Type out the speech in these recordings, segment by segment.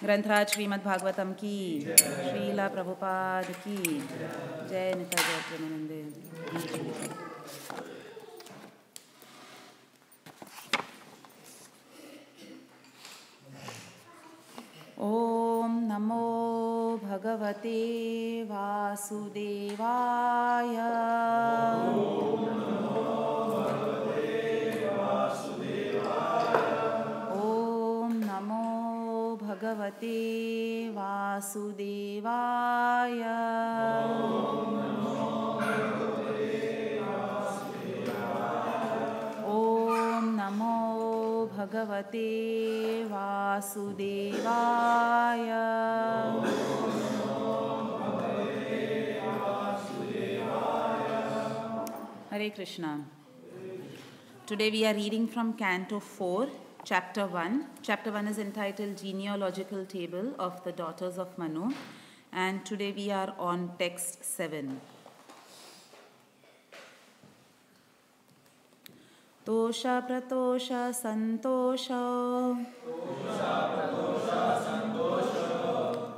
ग्रंथराज श्रीमद् भागवतम की, श्रीला प्रभुपाद की जय। निताय प्रेमानंदे। ओम नमो भगवते वासुदेवाय। भगवते वासुदेवाय। ओम नमो भगवते वासुदेवाय। Hare Krishna. Today we are reading from Canto 4. Chapter 1. Chapter 1 is entitled Genealogical Table of the Daughters of Manu, and today we are on text 7. Tosha pratosha santosha.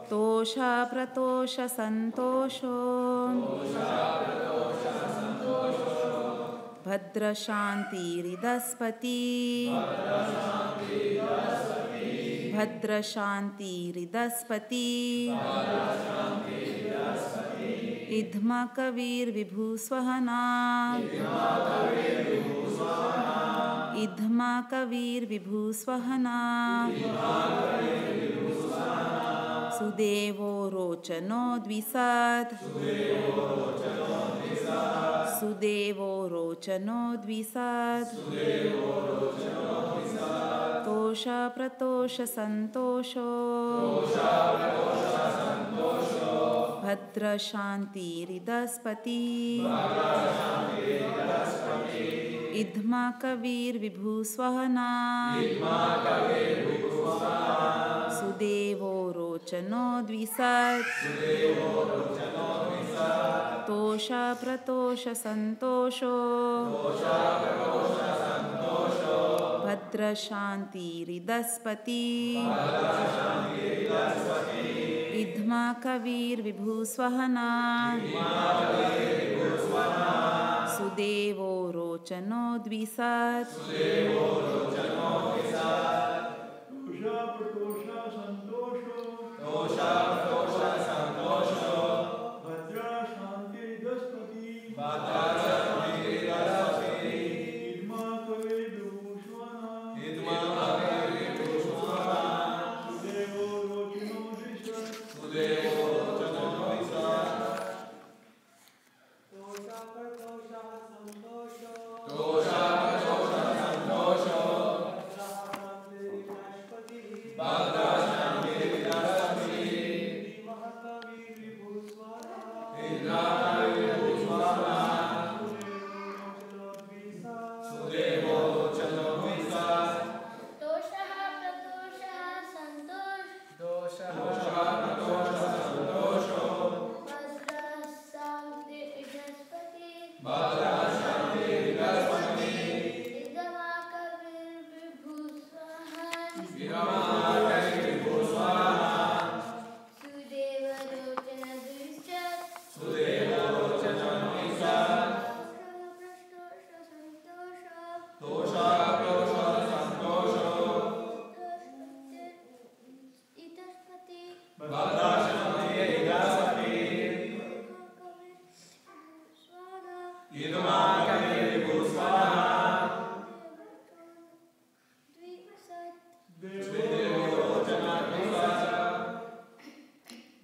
Tosha pratosha santosho. Bhadra Shanti Ridaspati. Bhadra Shanti Ridaspati. Idhma Kavir Vibhu Swahana. Idhma Kavir Vibhu Swahana. Sudevo Rochano Dvisat. Sudevo Rochano Dvisat. Tosha Pratosha Santosho. Bhadra Shanti Ridaspati. Idhma Kavir Vibhu Swahana. Sudevo Rochano Dvisat. Tosha Pratosha Santosho. Bhadra Shanti Ridaspati. Idhma Kavir Vibhu Swahana. Sudevo Rochano Dvisat.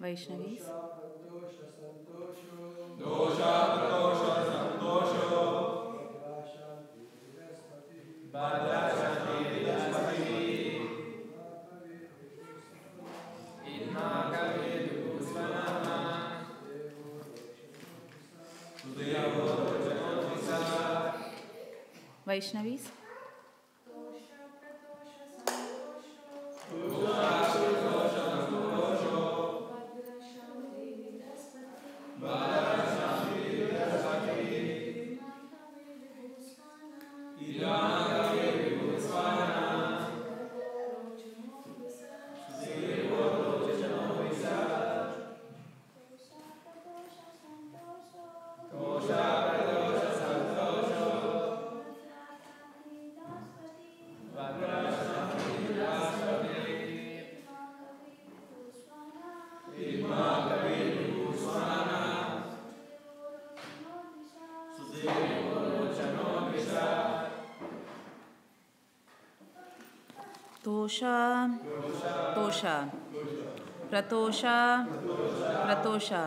Vaishnavis. Vaishnavis? Tosha, Tosha, Pratosha, Pratosha,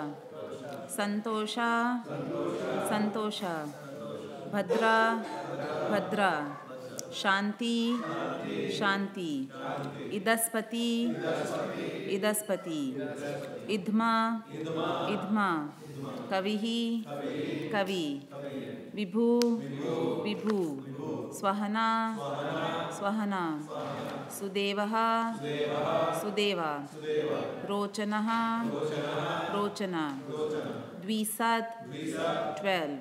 Santosha, Santosha, Bhadra, Bhadra, Shanti, Shanti, Idaspati, Idaspati, Idma, Idma, Kavihi, Kavi, Vibhu, Vibhu, Swahana, Swahana, Sudevaha, Sudeva, Rochanaha, Rochana, Dvisat, 12.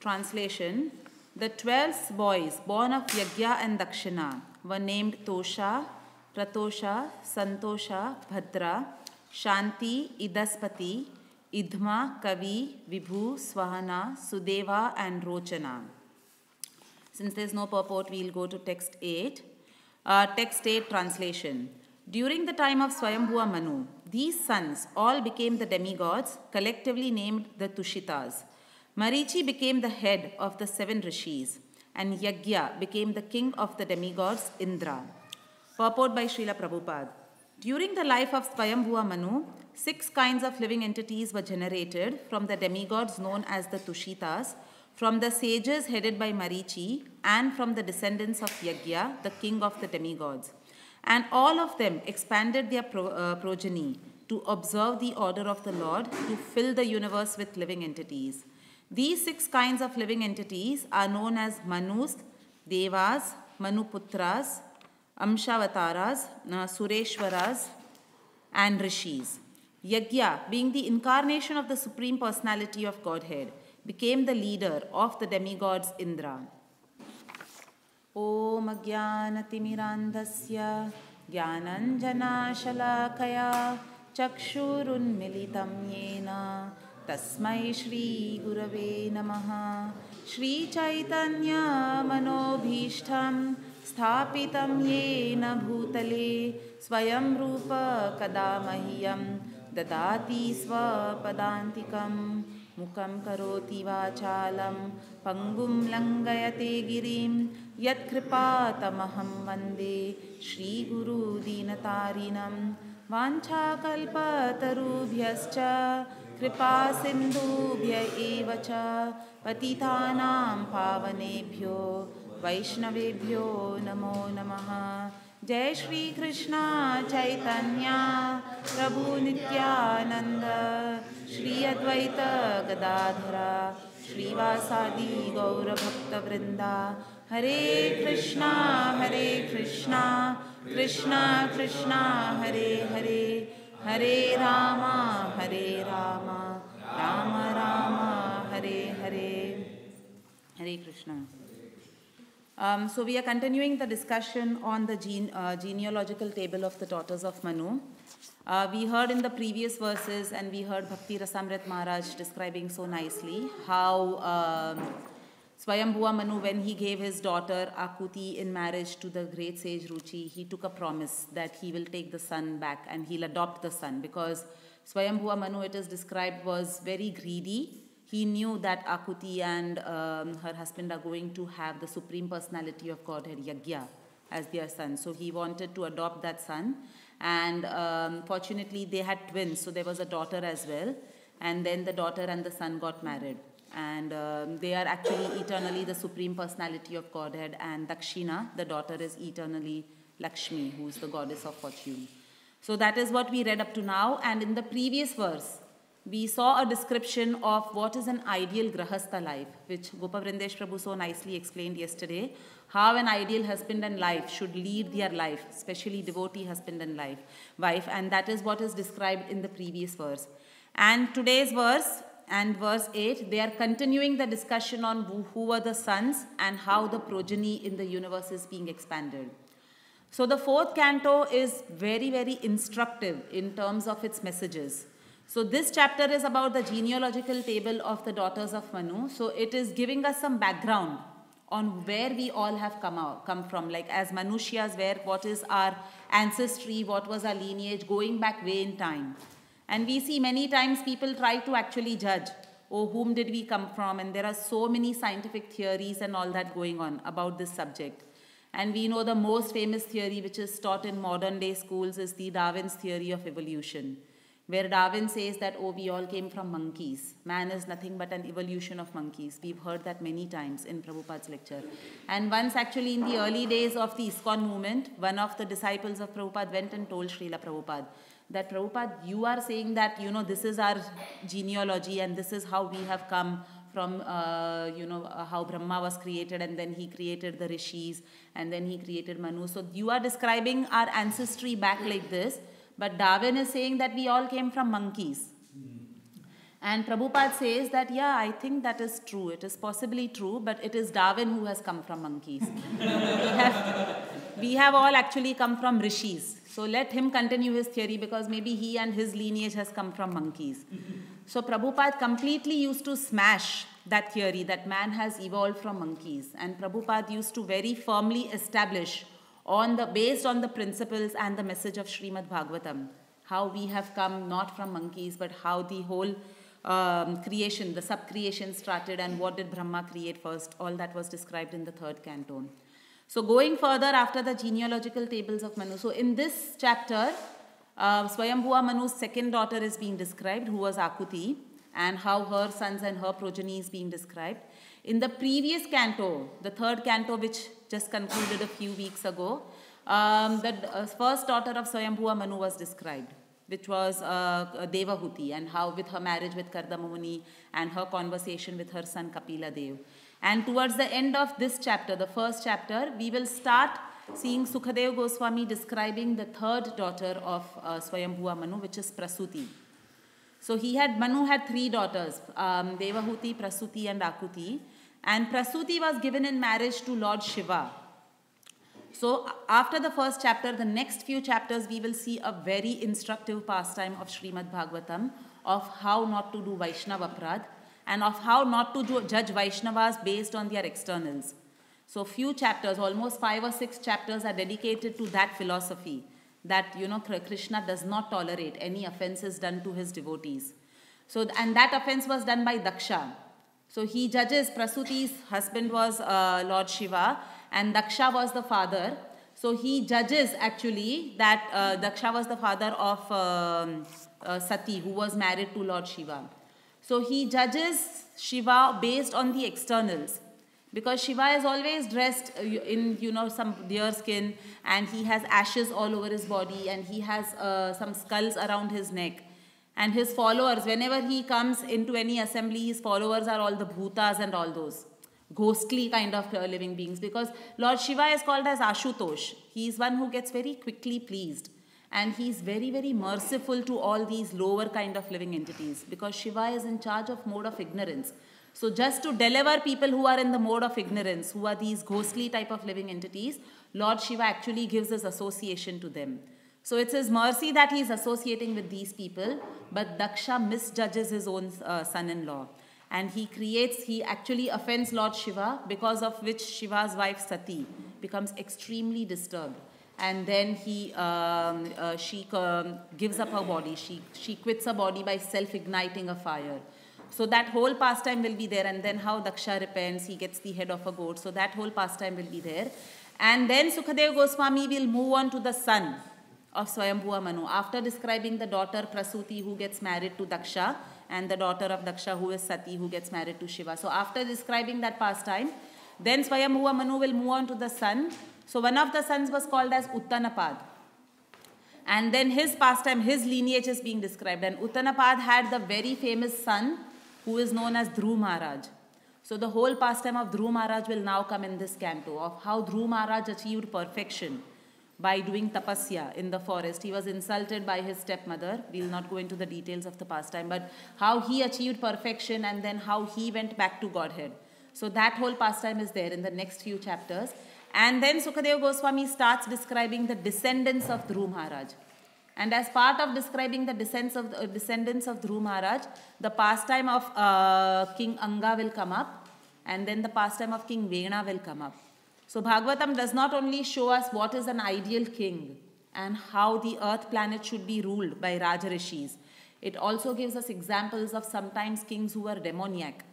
Translation: The 12 boys born of Yajna and Dakshina were named Tosha, Pratosha, Santosha, Bhadra, Shanti, Idaspati, Idma, Kavi, Vibhu, Swahana, Sudeva and Rochana. Since there is no purport, we will go to text 8. Text 8 translation. During the time of Swayambhuva Manu, these sons all became the demigods, collectively named the Tushitas. Marichi became the head of the 7 rishis, and Yajna became the king of the demigods, Indra. Purport by Srila Prabhupada. During the life of Swayambhuva Manu, 6 kinds of living entities were generated from the demigods known as the Tushitas, from the sages headed by Marichi, and from the descendants of Yajna, the king of the demigods. And all of them expanded their progeny to observe the order of the Lord, to fill the universe with living entities. These 6 kinds of living entities are known as Manus, Devas, Manuputras, Amshavataras, Sureshwaras, and Rishis. Yajna, being the incarnation of the Supreme Personality of Godhead, became the leader of the demigods Indra. Om Ajnanatirmirandhasya Jnananjana Shalakaya Chakshurunmilitam Yena Tasmai Shri Gurave Namaha. Shri Chaitanya Manobhishtam Sthapitam Yena Bhutale Swayam Rupa Kadamahyam Dadati Swapadantikam Mukam Karoti Vachalam Pangum Langayate Girim Yat Kripatamaham Vande Shri Guru Dinatarinam Vancha Kalpatarubhyascha Kripa Sindhubhya Evacha Patitanam Pavanebhyo Vaishnavebhyo Namo Namaha. Jai Shri Krishna Chaitanya Prabhu Nityananda Shri Advaita Gadadhara Shri Vasadi Gaura Bhakta Vrinda. Hare Krishna Krishna Krishna Hare Hare Hare Rama Rama Rama Hare Hare. Hare Krishna. So we are continuing the discussion on the genealogical table of the daughters of Manu. We heard in the previous verses, and we heard Bhakti Rasamrit Maharaj describing so nicely how Swayambhuva Manu, when he gave his daughter Akuti in marriage to the great sage Ruchi, he took a promise that he will take the son back and he'll adopt the son, because Swayambhuva Manu, it is described, was very greedy. He knew that Akuti and her husband are going to have the Supreme Personality of Godhead, Yajna, as their son. So he wanted to adopt that son. And fortunately, they had twins, so there was a daughter as well. And then the daughter and the son got married. And they are actually eternally the Supreme Personality of Godhead. And Dakshina, the daughter, is eternally Lakshmi, who is the goddess of fortune. So that is what we read up to now. And in the previous verse, we saw a description of what is an ideal grahastha life, which Gopavrindesh Prabhu so nicely explained yesterday, how an ideal husband and wife should lead their life, especially devotee husband and wife, and that is what is described in the previous verse. And today's verse and verse 8, they are continuing the discussion on who were the sons and how the progeny in the universe is being expanded. So the fourth canto is very, very instructive in terms of its messages. So this chapter is about the genealogical table of the daughters of Manu. So it is giving us some background on where we all have come from, like as Manushyas, what is our ancestry, what was our lineage, going back way in time. And we see many times people try to actually judge, oh, whom did we come from? And there are so many scientific theories and all that going on about this subject. And we know the most famous theory which is taught in modern day schools is the Darwin's theory of evolution, where Darwin says that, oh, we all came from monkeys. Man is nothing but an evolution of monkeys. We've heard that many times in Prabhupada's lecture. And once actually in the early days of the ISKCON movement, one of the disciples of Prabhupada went and told Srila Prabhupada that, Prabhupada, you are saying that, this is our genealogy and this is how we have come from, how Brahma was created and then he created the rishis and then he created Manu. So you are describing our ancestry back like this. But Darwin is saying that we all came from monkeys. And Prabhupada says that, yeah, I think that is true. It is possibly true, but it is Darwin who has come from monkeys. we have all actually come from rishis. So let him continue his theory because maybe he and his lineage has come from monkeys. So Prabhupada completely used to smash that theory that man has evolved from monkeys. And Prabhupada used to very firmly establish based on the principles and the message of Śrīmad Bhāgavatam, how we have come not from monkeys, but how the whole creation, the sub-creation started and what did Brahma create first. All that was described in the third canto. So going further after the genealogical tables of Manu. So in this chapter, Swayambhuva Manu's second daughter is being described, who was Akuti, and how her sons and her progeny is being described. In the previous canto, the third canto, which just concluded a few weeks ago, the first daughter of Swayambhuva Manu was described, which was Devahuti, and how with her marriage with Kardama Muni and her conversation with her son Kapila Dev. And towards the end of this chapter, the first chapter, we will start seeing Sukadev Goswami describing the third daughter of Swayambhuva Manu, which is Prasuti. So Manu had three daughters, Devahuti, Prasuti and Akuti. And Prasuti was given in marriage to Lord Shiva. So after the first chapter, the next few chapters, we will see a very instructive pastime of Śrīmad Bhāgavatam of how not to do Vaishnava Aprad and of how not to judge Vaishnavas based on their externals. So few chapters, almost 5 or 6 chapters are dedicated to that philosophy that, Krishna does not tolerate any offenses done to his devotees. So, and that offense was done by Daksha. So he judges, Prasuti's husband was Lord Shiva and Daksha was the father. So he judges actually that Daksha was the father of Sati, who was married to Lord Shiva. So he judges Shiva based on the externals. Because Shiva is always dressed in, some deer skin and he has ashes all over his body and he has some skulls around his neck. And his followers, whenever he comes into any assembly, his followers are all the bhutas and all those ghostly kind of living beings. Because Lord Shiva is called as Ashutosh. He is one who gets very quickly pleased. And he is very, very merciful to all these lower kind of living entities. Because Shiva is in charge of mode of ignorance. So just to deliver people who are in the mode of ignorance, who are these ghostly type of living entities, Lord Shiva actually gives his association to them. So it's his mercy that he is associating with these people, but Daksha misjudges his own son-in-law. And he actually offends Lord Shiva, because of which Shiva's wife Sati becomes extremely disturbed. And then she gives up her body. She quits her body by self-igniting a fire. So that whole pastime will be there. And then how Daksha repents, he gets the head of a goat. So that whole pastime will be there. And then Sukadev Goswami will move on to the son of Swayambhuva Manu. After describing the daughter Prasuti who gets married to Daksha and the daughter of Daksha who is Sati who gets married to Shiva. So after describing that pastime, then Swayambhuva Manu will move on to the son. So one of the sons was called as Uttanapad. And then his pastime, his lineage is being described. And Uttanapad had the very famous son who is known as Dhruv Maharaj. So the whole pastime of Dhruv Maharaj will now come in this canto, of how Dhruv Maharaj achieved perfection by doing tapasya in the forest. He was insulted by his stepmother. We will not go into the details of the pastime, but how he achieved perfection and then how he went back to Godhead. So that whole pastime is there in the next few chapters. And then Sukadeva Goswami starts describing the descendants of Dhruv Maharaj. And as part of describing the descendants of Dhruv Maharaj, the pastime of King Anga will come up, and then the pastime of King Vena will come up. So Bhagavatam does not only show us what is an ideal king and how the earth planet should be ruled by Raja Rishis. It also gives us examples of sometimes kings who were demoniac.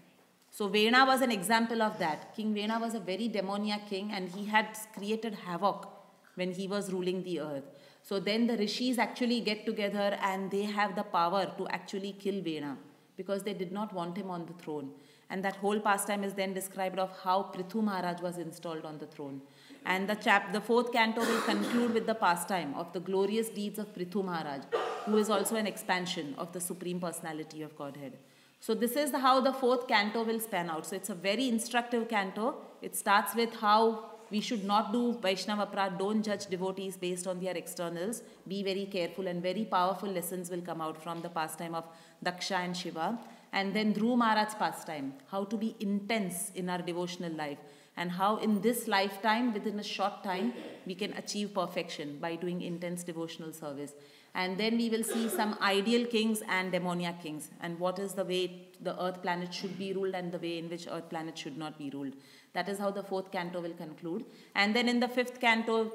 So Vena was an example of that. King Vena was a very demoniac king, and he had created havoc when he was ruling the earth. So then the rishis actually get together and they have the power to actually kill Vena because they did not want him on the throne. And that whole pastime is then described of how Prithu Maharaj was installed on the throne. And the fourth canto will conclude with the pastime of the glorious deeds of Prithu Maharaj, who is also an expansion of the Supreme Personality of Godhead. So this is how the fourth canto will span out. So it's a very instructive canto. It starts with how we should not do Vaishnava Aparadh, don't judge devotees based on their externals. Be very careful, and very powerful lessons will come out from the pastime of Daksha and Shiva. And then Dhruv Maharaj's pastime, how to be intense in our devotional life, and how in this lifetime, within a short time, we can achieve perfection by doing intense devotional service. And then we will see some ideal kings and demoniac kings, and what is the way the earth planet should be ruled and the way in which earth planet should not be ruled. That is how the fourth canto will conclude. And then in the fifth canto,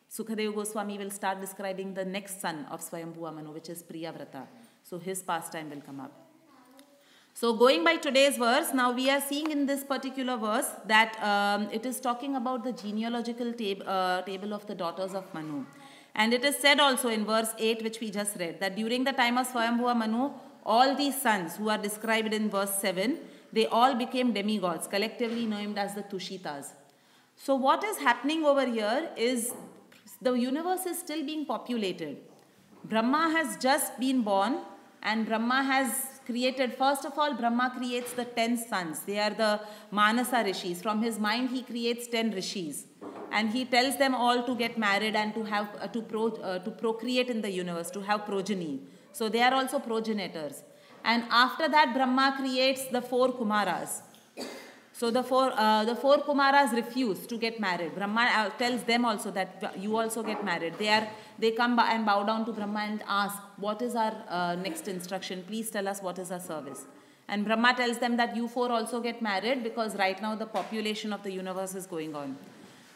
Sukadeva Goswami will start describing the next son of Swayambhuva Manu, which is Priyavrata. So his pastime will come up. So going by today's verse, now we are seeing in this particular verse that it is talking about the genealogical table of the daughters of Manu. And it is said also in verse 8, which we just read, that during the time of Swayambhuva Manu, all these sons who are described in verse 7, they all became demigods, collectively named as the Tushitas. So what is happening over here is the universe is still being populated. Brahma has just been born, and Brahma has created, first of all, Brahma creates the 10 sons. They are the Manasa Rishis. From his mind, he creates 10 Rishis. And he tells them all to get married and to have to procreate in the universe, to have progeny. So they are also progenitors. And after that, Brahma creates the 4 Kumaras. So the four Kumaras refuse to get married. Brahma tells them also that you also get married. They come and bow down to Brahma and ask, what is our next instruction? Please tell us what is our service. And Brahma tells them that you 4 also get married because right now the population of the universe is going on.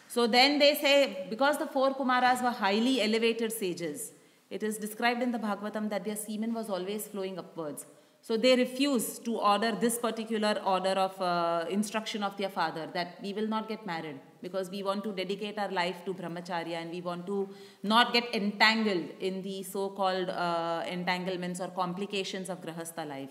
So then they say, because the 4 Kumaras were highly elevated sages, it is described in the Bhagavatam that their semen was always flowing upwards. So they refuse to order this particular order of instruction of their father, that we will not get married because we want to dedicate our life to brahmacharya and we want to not get entangled in the so-called entanglements or complications of grahastha life.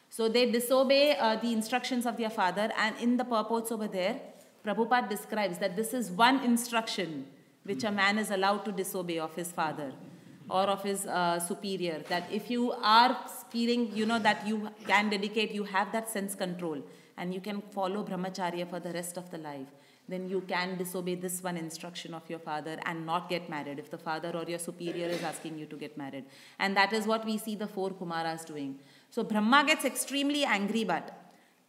So they disobey the instructions of their father, and in the purports over there, Prabhupada describes that this is one instruction which a man is allowed to disobey of his father or of his superior, that if you are feeling, that you can dedicate, you have that sense control and you can follow brahmacharya for the rest of the life, then you can disobey this one instruction of your father and not get married if the father or your superior is asking you to get married. And that is what we see the 4 Kumaras doing. So Brahma gets extremely angry, but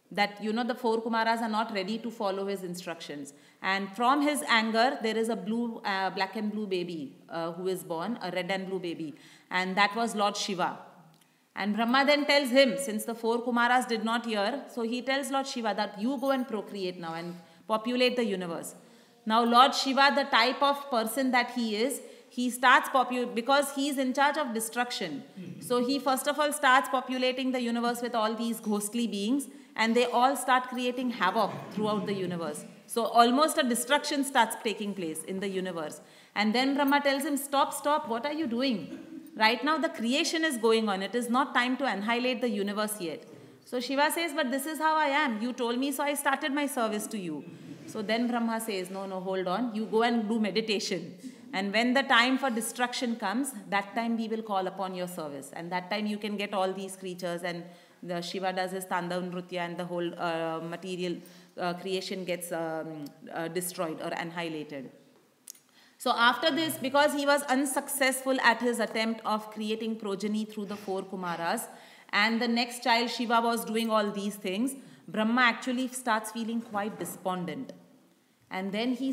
that the 4 Kumaras are not ready to follow his instructions, and from his anger there is a black and blue baby who is born, a red and blue baby, and that was Lord Shiva. And Brahma then tells him, since the 4 Kumaras did not hear, so he tells Lord Shiva that you go and procreate now and populate the universe. Now Lord Shiva, the type of person that he is, he starts because he is in charge of destruction. So he first of all starts populating the universe with all these ghostly beings, and they all start creating havoc throughout the universe. So almost a destruction starts taking place in the universe. And then Brahma tells him, stop, what are you doing? Right now the creation is going on. It is not time to annihilate the universe yet. So Shiva says, but this is how I am. You told me, so I started my service to you. So then Brahma says, no, hold on. You go and do meditation. And when the time for destruction comes, that time we will call upon your service. And that time you can get all these creatures, and the Shiva does his Tanda Nrutya, and the whole material creation gets destroyed or annihilated. So after this, because he was unsuccessful at his attempt of creating progeny through the 4 Kumaras, and the next child Shiva was doing all these things, Brahma actually starts feeling quite despondent. And then he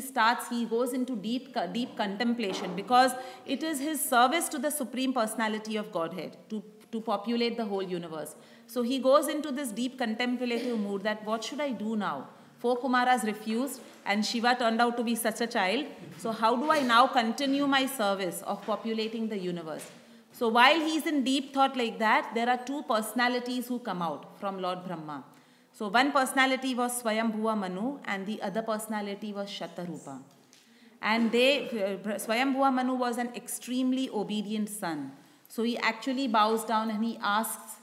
goes into deep contemplation, because it is his service to the Supreme Personality of Godhead to populate the whole universe. So he goes into this deep contemplative mood that what should I do now? 4 Kumaras refused, and Shiva turned out to be such a child. So how do I now continue my service of populating the universe? So while he's in deep thought like that, there are 2 personalities who come out from Lord Brahma. So one personality was Swayambhuva Manu, and the other personality was Shatarupa. And Swayambhuva Manu was an extremely obedient son. So he actually bows down and he asks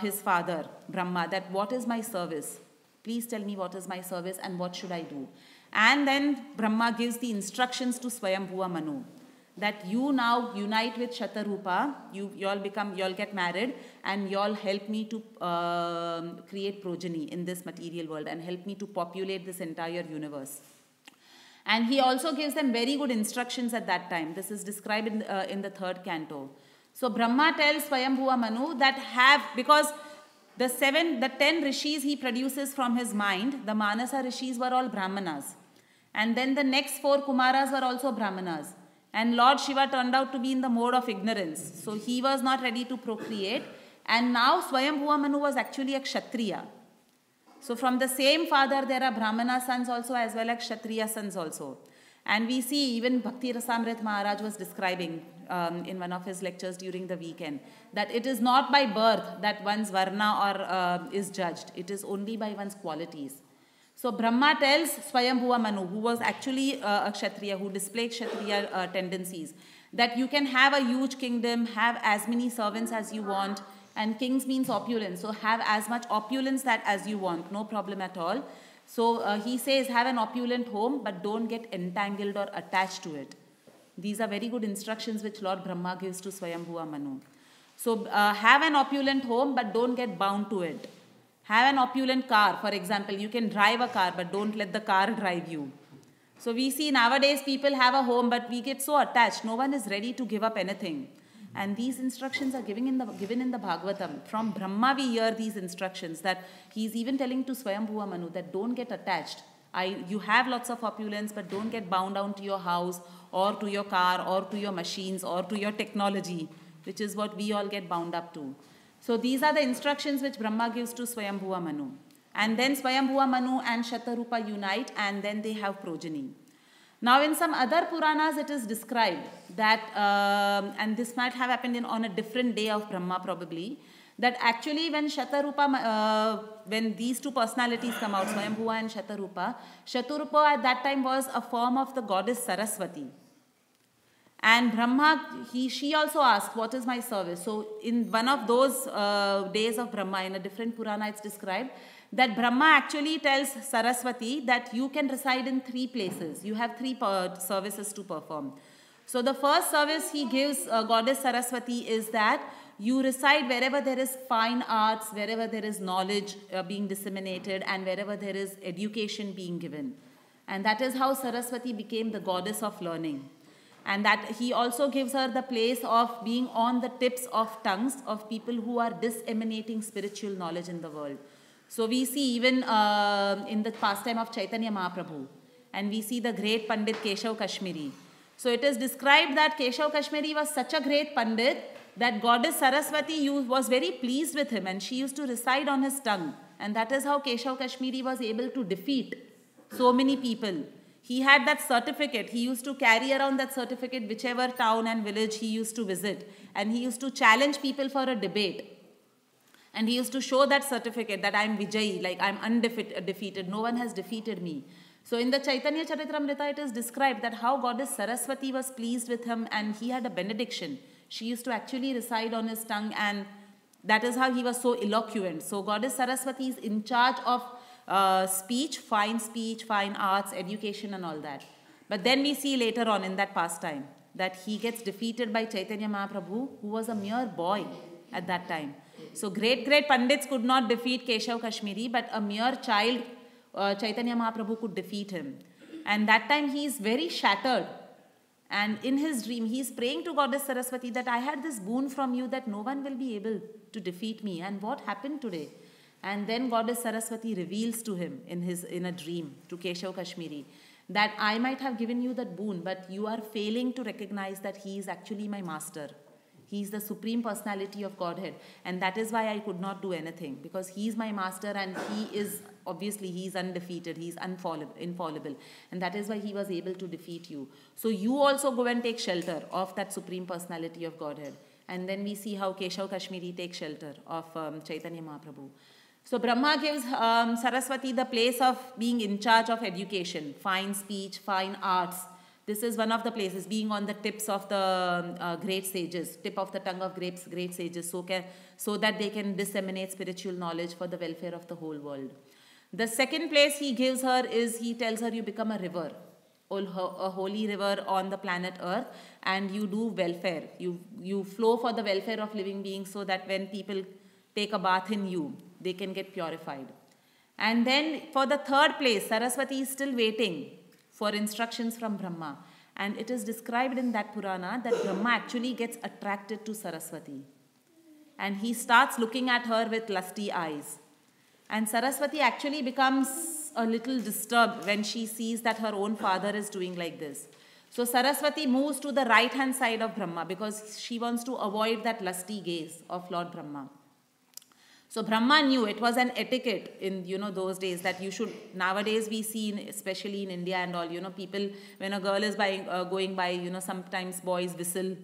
his father, Brahma, that what is my service? Please tell me what is my service and what should I do? And then Brahma gives the instructions to Swayambhuva Manu, that you now unite with Shatarupa, you'll get married, and you'll help me to create progeny in this material world and help me to populate this entire universe. And he also gives them very good instructions at that time. This is described in the 3rd canto. So Brahma tells Swayambhuva Manu that because the 10 rishis he produces from his mind, the Manasa rishis were all Brahmanas. And then the next 4 Kumaras were also Brahmanas. And Lord Shiva turned out to be in the mode of ignorance. So he was not ready to procreate. And now Swayambhuva Manu was actually a Kshatriya. So from the same father, there are Brahmana sons also as well as Kshatriya sons also. And we see even Bhakti Rasamrit Maharaj was describing in one of his lectures during the weekend that it is not by birth that one's Varna is judged. It is only by one's qualities. So Brahma tells Swayambhuva Manu, who was actually a Kshatriya, who displayed Kshatriya tendencies, that you can have a huge kingdom, have as many servants as you want, and kings means opulence. So have as much opulence as you want, no problem at all. So he says have an opulent home, but don't get entangled or attached to it. These are very good instructions which Lord Brahma gives to Swayambhuva Manu. So have an opulent home, but don't get bound to it. Have an opulent car. For example, you can drive a car, but don't let the car drive you. So we see nowadays people have a home, but we get so attached. No one is ready to give up anything. And these instructions are given in the Bhagavatam. From Brahma we hear these instructions, that he's even telling to Swayambhuva Manu that don't get attached. You have lots of opulence, but don't get bound down to your house or to your car or to your machines or to your technology, which is what we all get bound up to. So these are the instructions which Brahma gives to Swayambhuva Manu. And then Swayambhuva Manu and Shatarupa unite, and then they have progeny. Now in some other Puranas it is described that, and this might have happened on a different day of Brahma probably, that actually when Shatarupa, when these 2 personalities come out, Swayambhuva and Shatarupa, Shatarupa at that time was a form of the goddess Saraswati. And Brahma, she also asked, what is my service? So in one of those days of Brahma, in a different Purana it's described, that Brahma actually tells Saraswati that you can reside in 3 places. You have 3 services to perform. So the first service he gives Goddess Saraswati is that you reside wherever there is fine arts, wherever there is knowledge being disseminated, and wherever there is education being given. And that is how Saraswati became the goddess of learning. And that he also gives her the place of being on the tips of tongues of people who are disseminating spiritual knowledge in the world. So we see even in the pastime of Chaitanya Mahaprabhu, and we see the great Pandit Keshav Kashmiri. So it is described that Keshav Kashmiri was such a great Pandit that Goddess Saraswati was very pleased with him, and she used to reside on his tongue. And that is how Keshav Kashmiri was able to defeat so many people. He had that certificate. He used to carry around that certificate whichever town and village he used to visit. And he used to challenge people for a debate. And he used to show that certificate that I am Vijayi, like I am undefeated. No one has defeated me. So in the Chaitanya Charitamrita, it is described that how Goddess Saraswati was pleased with him and he had a benediction. She used to actually reside on his tongue, and that is how he was so eloquent. So Goddess Saraswati is in charge of speech, fine arts, education and all that. But then we see later on in that pastime that he gets defeated by Chaitanya Mahaprabhu, who was a mere boy at that time. So great Pandits could not defeat Keshav Kashmiri, but a mere child, Chaitanya Mahaprabhu, could defeat him. And that time he is very shattered. And in his dream, he is praying to Goddess Saraswati that I had this boon from you that no one will be able to defeat me. And what happened today? And then Goddess Saraswati reveals to him in a dream, to Keshav Kashmiri, that I might have given you that boon, but you are failing to recognize that he is actually my master. He is the Supreme Personality of Godhead. And that is why I could not do anything. Because he is my master and he is, obviously, he is undefeated. He is infallible. And that is why he was able to defeat you. So you also go and take shelter of that Supreme Personality of Godhead. And then we see how Keshav Kashmiri takes shelter of Chaitanya Mahaprabhu. So Brahma gives Saraswati the place of being in charge of education, fine speech, fine arts. This is one of the places, being on the tips of the great sages, tip of the tongue of great sages, so that they can disseminate spiritual knowledge for the welfare of the whole world. The second place he gives her is, he tells her, you become a river, a holy river on the planet Earth, and you do welfare. You flow for the welfare of living beings, so that when people take a bath in you, they can get purified. And then for the third place, Saraswati is still waiting for instructions from Brahma. And it is described in that Purana that Brahma actually gets attracted to Saraswati. And he starts looking at her with lusty eyes. And Saraswati actually becomes a little disturbed when she sees that her own father is doing like this. So Saraswati moves to the right hand side of Brahma because she wants to avoid that lusty gaze of Lord Brahma. So Brahma knew it was an etiquette in, those days that you should, nowadays we see, especially in India and all, people, when a girl is going by, sometimes boys whistle,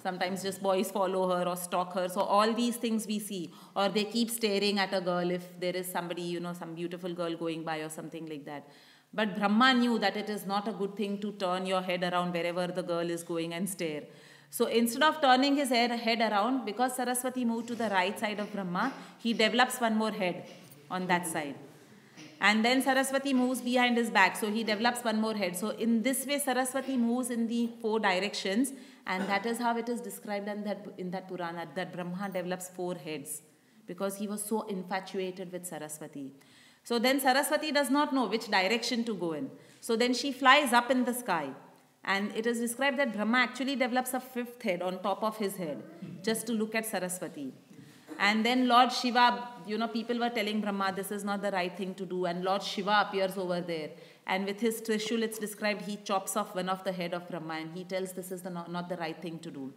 sometimes just boys follow her or stalk her. So all these things we see, or they keep staring at a girl if there is somebody, some beautiful girl going by or something like that. But Brahma knew that it is not a good thing to turn your head around wherever the girl is going and stare. So instead of turning his head around, because Saraswati moved to the right side of Brahma, he develops one more head on that side. And then Saraswati moves behind his back, so he develops one more head. So in this way, Saraswati moves in the 4 directions, and that is how it is described in that Purana, that Brahma develops 4 heads, because he was so infatuated with Saraswati. So then Saraswati does not know which direction to go in. So then she flies up in the sky. And it is described that Brahma actually develops a 5th head on top of his head, just to look at Saraswati. And then Lord Shiva, people were telling Brahma, this is not the right thing to do. And Lord Shiva appears over there. And with his trishul, it's described, he chops off one of the head of Brahma. And he tells this is not the right thing to do.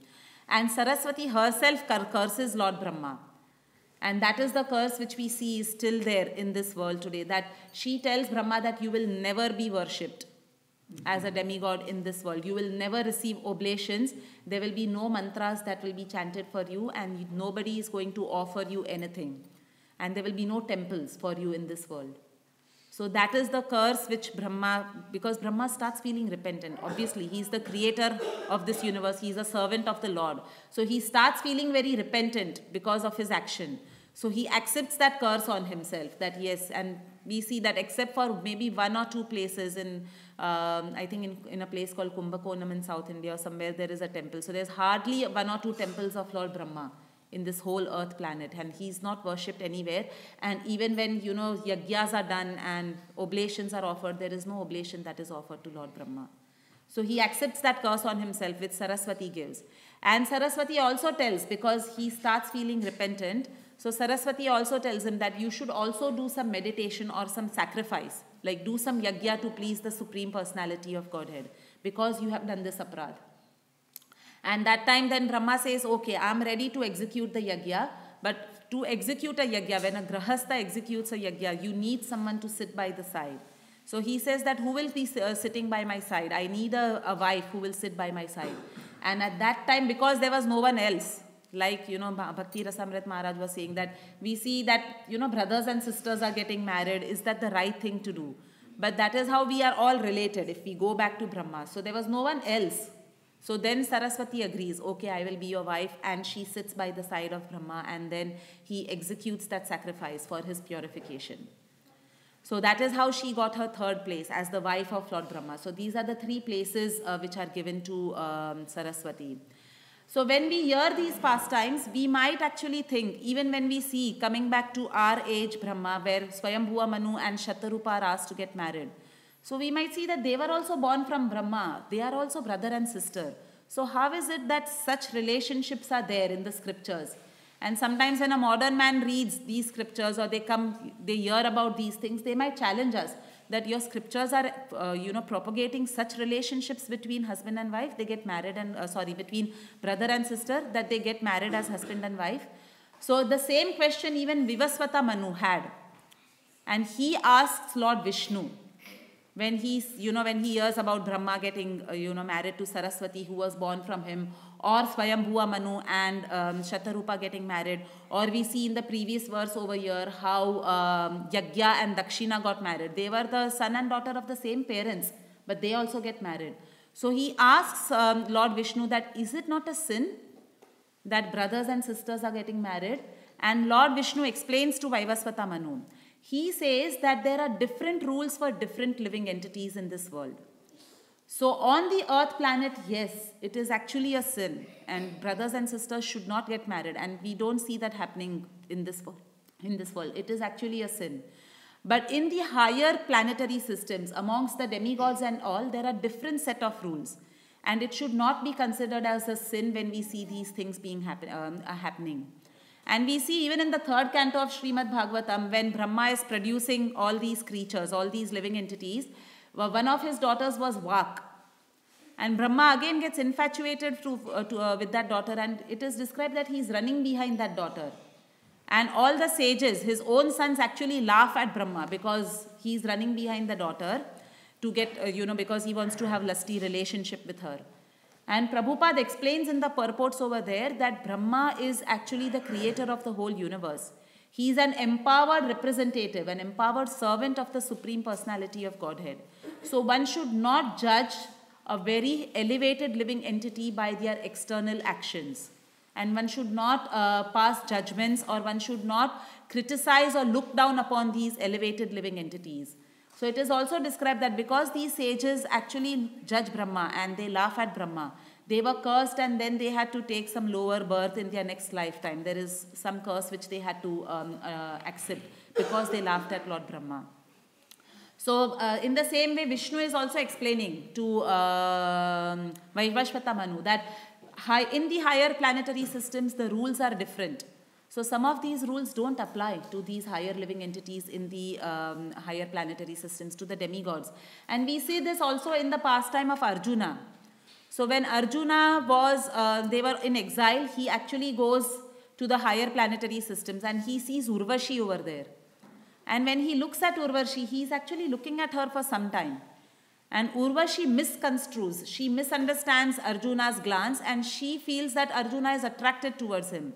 And Saraswati herself curses Lord Brahma. And that is the curse which we see is still there in this world today. That she tells Brahma that you will never be worshipped as a demigod in this world. You will never receive oblations. There will be no mantras that will be chanted for you, and nobody is going to offer you anything. And there will be no temples for you in this world. So that is the curse which because Brahma starts feeling repentant. Obviously, he is the creator of this universe. He is a servant of the Lord. So he starts feeling very repentant because of his action. So he accepts that curse on himself, that yes, and we see that except for maybe 1 or 2 places in, I think in a place called Kumbakonam in South India or somewhere, there is a temple. So there's hardly 1 or 2 temples of Lord Brahma in this whole earth planet, and he's not worshipped anywhere. And even when, yagyas are done and oblations are offered, there is no oblation that is offered to Lord Brahma. So he accepts that curse on himself, which Saraswati gives. And Saraswati also tells, because he starts feeling repentant, so Saraswati also tells him that you should also do some meditation or some sacrifice, like do some yagya to please the Supreme Personality of Godhead, because you have done this aparadh. And that time then Brahma says, okay, I'm ready to execute the yagya, but to execute a yagya, when a grahastha executes a yagya, you need someone to sit by the side. So he says that who will be sitting by my side? I need a wife who will sit by my side. And at that time, because there was no one else, like, Bhakti Rasamrit Maharaj was saying that we see that, brothers and sisters are getting married. Is that the right thing to do? But that is how we are all related if we go back to Brahma. So there was no one else. So then Saraswati agrees, okay, I will be your wife. And she sits by the side of Brahma, and then he executes that sacrifice for his purification. So that is how she got her third place as the wife of Lord Brahma. So these are the three places which are given to Saraswati. So when we hear these pastimes, we might actually think, even when we see, coming back to our age Brahma, where Swayambhuva Manu and Shatarupa are asked to get married. So we might see that they were also born from Brahma. They are also brother and sister. So how is it that such relationships are there in the scriptures? And sometimes when a modern man reads these scriptures or they hear about these things, they might challenge us that your scriptures are, propagating such relationships between husband and wife. They get married and, between brother and sister, that they get married as husband and wife. So the same question even Vivaswata Manu had. And he asks Lord Vishnu, when he hears about Brahma getting, married to Saraswati, who was born from him, or Swayambhuva Manu and Shatarupa getting married, or we see in the previous verse over here how Yagya and Dakshina got married. They were the son and daughter of the same parents, but they also get married. So he asks Lord Vishnu that, is it not a sin that brothers and sisters are getting married? And Lord Vishnu explains to Vivaswata Manu. He says that there are different rules for different living entities in this world. So on the earth planet, yes, it is actually a sin, and brothers and sisters should not get married, and we don't see that happening in this world. It is actually a sin. But in the higher planetary systems, amongst the demigods and all, there are different set of rules, and it should not be considered as a sin when we see these things being happening. And we see even in the third canto of Śrīmad Bhāgavatam, when Brahma is producing all these creatures, all these living entities, one of his daughters was Vak. And Brahma again gets infatuated with that daughter, and it is described that he is running behind that daughter. And all the sages, his own sons, actually laugh at Brahma because he is running behind the daughter to get, because he wants to have lusty relationship with her. And Prabhupada explains in the purports over there that Brahma is actually the creator of the whole universe. He is an empowered representative, an empowered servant of the Supreme Personality of Godhead. So one should not judge a very elevated living entity by their external actions. And one should not pass judgments, or one should not criticize or look down upon these elevated living entities. So it is also described that because these sages actually judge Brahma and they laugh at Brahma, they were cursed and then they had to take some lower birth in their next lifetime. There is some curse which they had to accept because they laughed at Lord Brahma. So in the same way, Vishnu is also explaining to Vaivashvata Manu that in the higher planetary systems, the rules are different. So some of these rules don't apply to these higher living entities in the higher planetary systems, to the demigods. And we see this also in the pastime of Arjuna. So when Arjuna they were in exile, he actually goes to the higher planetary systems and he sees Urvashi over there. And when he looks at Urvashi, he is actually looking at her for some time. And Urvashi misconstrues, she misunderstands Arjuna's glance, and she feels that Arjuna is attracted towards him.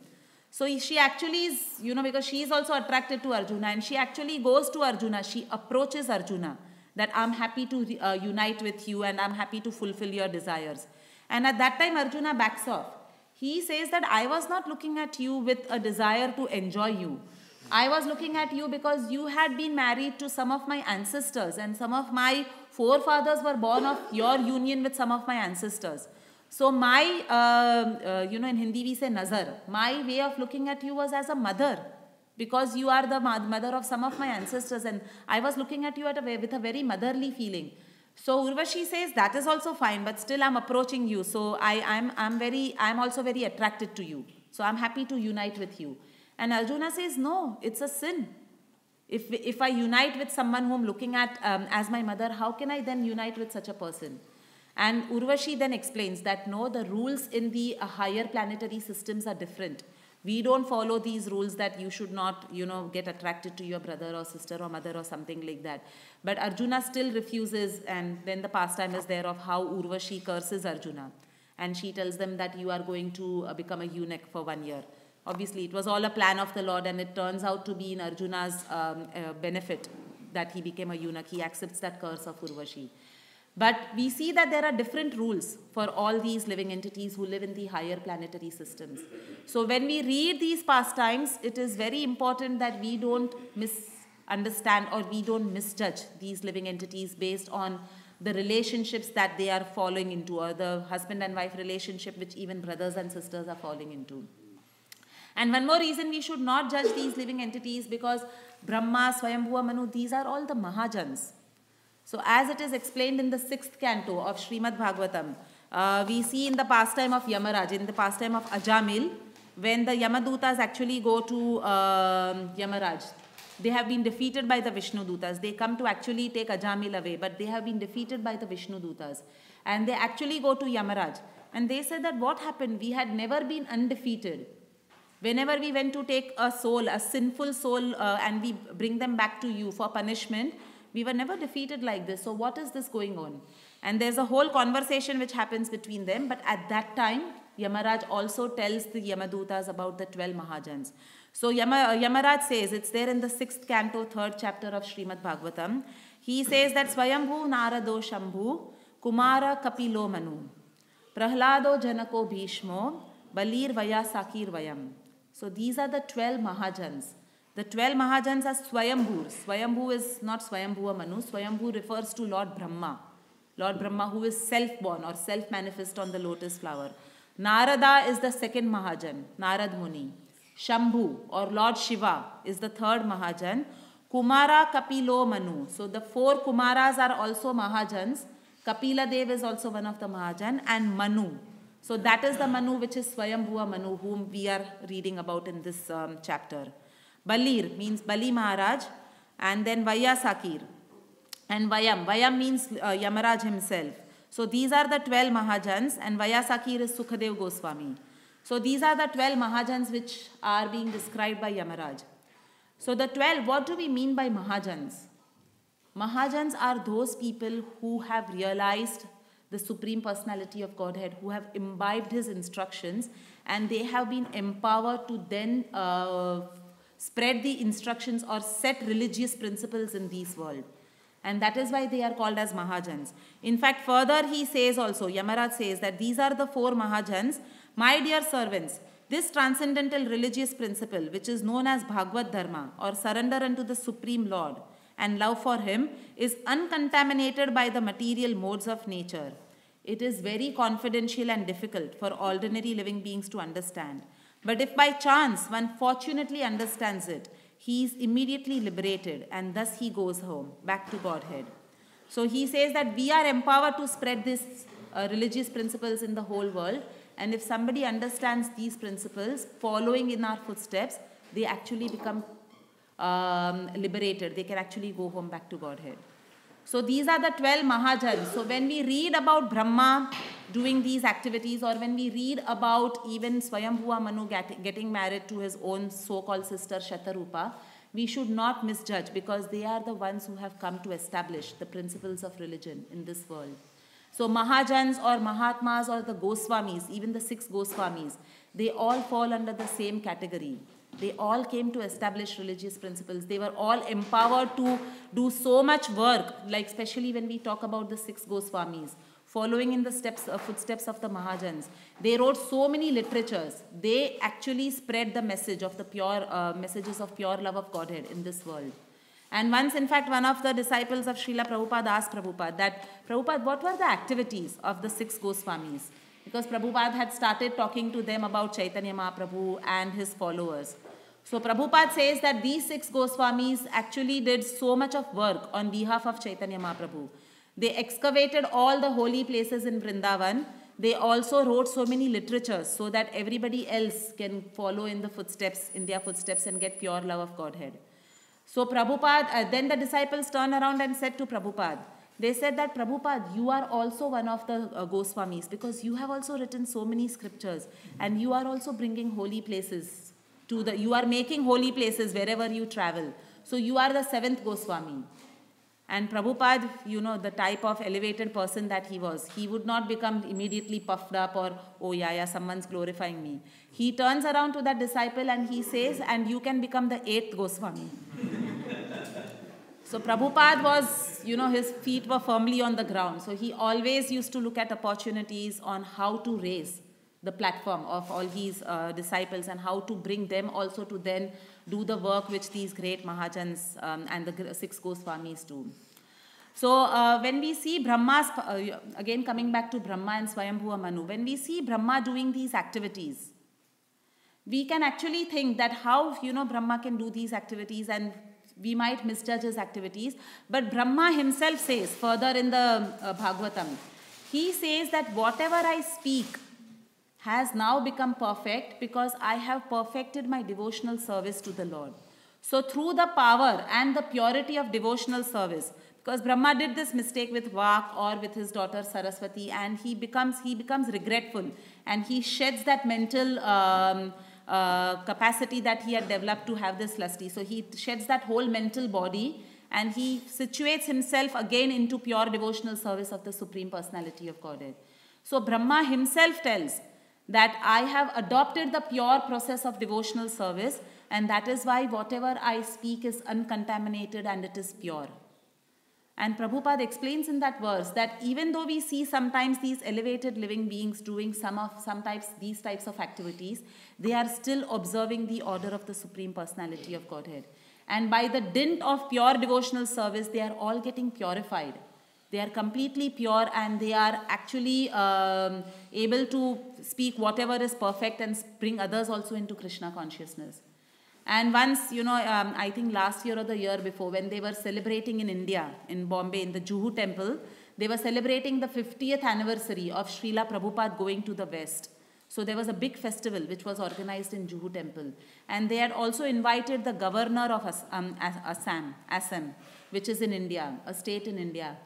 So she actually is, because she is also attracted to Arjuna, and she actually goes to Arjuna, she approaches Arjuna that I'm happy to unite with you and I'm happy to fulfill your desires. And at that time Arjuna backs off. He says that I was not looking at you with a desire to enjoy you. I was looking at you because you had been married to some of my ancestors, and some of my forefathers were born of your union with some of my ancestors. So my, in Hindi we say nazar, my way of looking at you was as a mother, because you are the mother of some of my ancestors, and I was looking at you with a very motherly feeling. So Urvashi says that is also fine, but still I'm approaching you. So I'm also very attracted to you. So I'm happy to unite with you. And Arjuna says, no, it's a sin. If I unite with someone whom I'm looking at as my mother, how can I then unite with such a person? And Urvashi then explains that no, the rules in the higher planetary systems are different. We don't follow these rules that you should not, get attracted to your brother or sister or mother or something like that. But Arjuna still refuses, and then the pastime is there of how Urvashi curses Arjuna. And she tells them that you are going to become a eunuch for 1 year. Obviously, it was all a plan of the Lord, and it turns out to be in Arjuna's benefit that he became a eunuch. He accepts that curse of Urvashi. But we see that there are different rules for all these living entities who live in the higher planetary systems. So when we read these pastimes, it is very important that we don't understand or we don't misjudge these living entities based on the relationships that they are falling into, or the husband and wife relationship which even brothers and sisters are falling into. And one more reason we should not judge these living entities, because Brahma, Swayambhuva, Manu, these are all the Mahajans. So as it is explained in the 6th canto of Śrīmad Bhāgavatam, we see in the pastime of Yamaraj, in the pastime of Ajamil, when the Yamadutas actually go to Yamaraj, they have been defeated by the Vishnu Dutas. They come to actually take Ajamil away, but they have been defeated by the Vishnu Dutas. And they actually go to Yamaraj. And they said that what happened? We had never been undefeated. Whenever we went to take a soul, a sinful soul, and we bring them back to you for punishment, we were never defeated like this. So what is this going on? And there's a whole conversation which happens between them. But at that time, Yamaraj also tells the Yamadutas about the 12 Mahajans. So Yamaraj says, it's there in the 6th canto, 3rd chapter of Śrīmad Bhāgavatam. He says that Swayambhu Narado Shambhu Kumara Kapilo Manu Prahlado Janako Bhishmo Balir Vaya Sakir Vayam. So these are the 12 Mahajans. The 12 Mahajans are Swayambhu. Swayambhu is not Swayambhuva Manu. Swayambhu refers to Lord Brahma. Lord Brahma, who is self-born or self-manifest on the lotus flower. Narada is the 2nd Mahajan, Narad Muni. Shambhu or Lord Shiva is the 3rd Mahajan. Kumara Kapilo Manu. So the 4 Kumaras are also Mahajans. Kapila Dev is also one of the Mahajan, and Manu. So that is the Manu which is Swayambhuva Manu, whom we are reading about in this chapter. Balir means Bali Maharaj, and then Vaya Sakir. And Vayam. Vayam means Yamaraj himself. So these are the 12 Mahajans, and Vaya Sakir is Sukadev Goswami. So these are the 12 Mahajans which are being described by Yamaraj. So the 12, what do we mean by Mahajans? Mahajans are those people who have realized the Supreme Personality of Godhead, who have imbibed his instructions, and they have been empowered to then spread the instructions or set religious principles in this world. And that is why they are called as Mahajans. In fact, further he says also, Yamaraj says that these are the 4 Mahajans. My dear servants, this transcendental religious principle, which is known as Bhagavad Dharma, or surrender unto the Supreme Lord and love for him, is uncontaminated by the material modes of nature. It is very confidential and difficult for ordinary living beings to understand. But if by chance one fortunately understands it, he is immediately liberated, and thus he goes home, back to Godhead. So he says that we are empowered to spread these religious principles in the whole world. And if somebody understands these principles, following in our footsteps, they actually become liberated. They can actually go home back to Godhead. So these are the 12 Mahajans. So when we read about Brahma doing these activities, or when we read about even Swayambhuva Manu getting married to his own so-called sister Shatarupa, we should not misjudge, because they are the ones who have come to establish the principles of religion in this world. So Mahajans or Mahatmas or the Goswamis, even the 6 Goswamis, they all fall under the same category. They all came to establish religious principles. They were all empowered to do so much work, like especially when we talk about the 6 Goswamis, following in the footsteps of the Mahajans. They wrote so many literatures. They actually spread the message of the pure messages of pure love of Godhead in this world. And once, in fact, one of the disciples of Srila Prabhupada asked Prabhupada that, Prabhupada, what were the activities of the 6 Goswamis? Because Prabhupada had started talking to them about Chaitanya Mahaprabhu and his followers. So Prabhupada says that these 6 Goswamis actually did so much of work on behalf of Chaitanya Mahaprabhu. They excavated all the holy places in Vrindavan. They also wrote so many literatures so that everybody else can follow in their footsteps and get pure love of Godhead. So Prabhupada, then the disciples turned around and said to Prabhupada, they said that, Prabhupada, you are also one of the Goswamis, because you have also written so many scriptures, and you are also bringing holy places you are making holy places wherever you travel. So you are the 7th Goswami. And Prabhupada, you know, the type of elevated person that he was, he would not become immediately puffed up or, oh yeah, someone's glorifying me. He turns around to that disciple and he says, and you can become the 8th Goswami. So Prabhupada was, you know, his feet were firmly on the ground. So he always used to look at opportunities on how to raise the platform of all his disciples, and how to bring them also to then do the work which these great Mahajans and the Six Gosvamis do. So when we see Brahma's, again coming back to Brahma and Swayambhuva Manu, when we see Brahma doing these activities, we can actually think that how, Brahma can do these activities, and we might misjudge his activities. But Brahma himself says further in the Bhagavatam, he says that whatever I speak has now become perfect because I have perfected my devotional service to the Lord. So through the power and the purity of devotional service, because Brahma did this mistake with Vak or with his daughter Saraswati, and he becomes regretful, and he sheds that mental capacity that he had developed to have this lusty. So he sheds that whole mental body, and he situates himself again into pure devotional service of the Supreme Personality of Godhead. So Brahma himself tells that I have adopted the pure process of devotional service, and that is why whatever I speak is uncontaminated and it is pure. And Prabhupada explains in that verse that even though we see sometimes these elevated living beings doing these types of activities, they are still observing the order of the Supreme Personality of Godhead. And by the dint of pure devotional service, they are all getting purified. They are completely pure, and they are actually able to speak whatever is perfect and bring others also into Krishna consciousness. And once, I think last year or the year before, when they were celebrating in India, in Bombay, in the Juhu temple, they were celebrating the 50th anniversary of Srila Prabhupada going to the West. So there was a big festival which was organized in Juhu temple. And they had also invited the governor of Assam, which is in India, a state in India.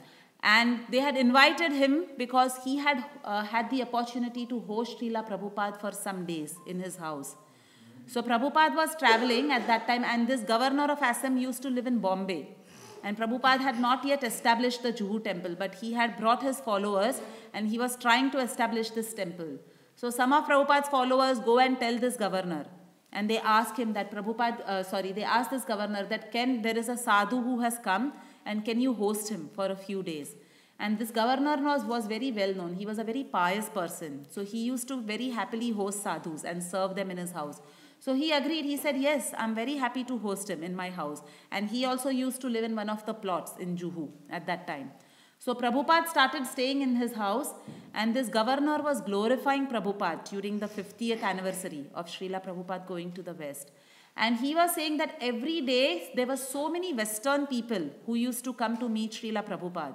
And they had invited him because he had had the opportunity to host Srila Prabhupada for some days in his house. So Prabhupada was traveling at that time, and this governor of Assam used to live in Bombay. And Prabhupada had not yet established the Juhu temple, but he had brought his followers, and he was trying to establish this temple. So some of Prabhupada's followers go and tell this governor, and they ask him that they ask this governor that there is a sadhu who has come, and can you host him for a few days? And this governor was very well known. He was a very pious person. So he used to very happily host sadhus and serve them in his house. So he agreed. He said, yes, I'm very happy to host him in my house. And he also used to live in one of the plots in Juhu at that time. So Prabhupada started staying in his house, and this governor was glorifying Prabhupada during the 50th anniversary of Srila Prabhupada going to the West. And he was saying that every day there were so many Western people who used to come to meet Srila Prabhupada.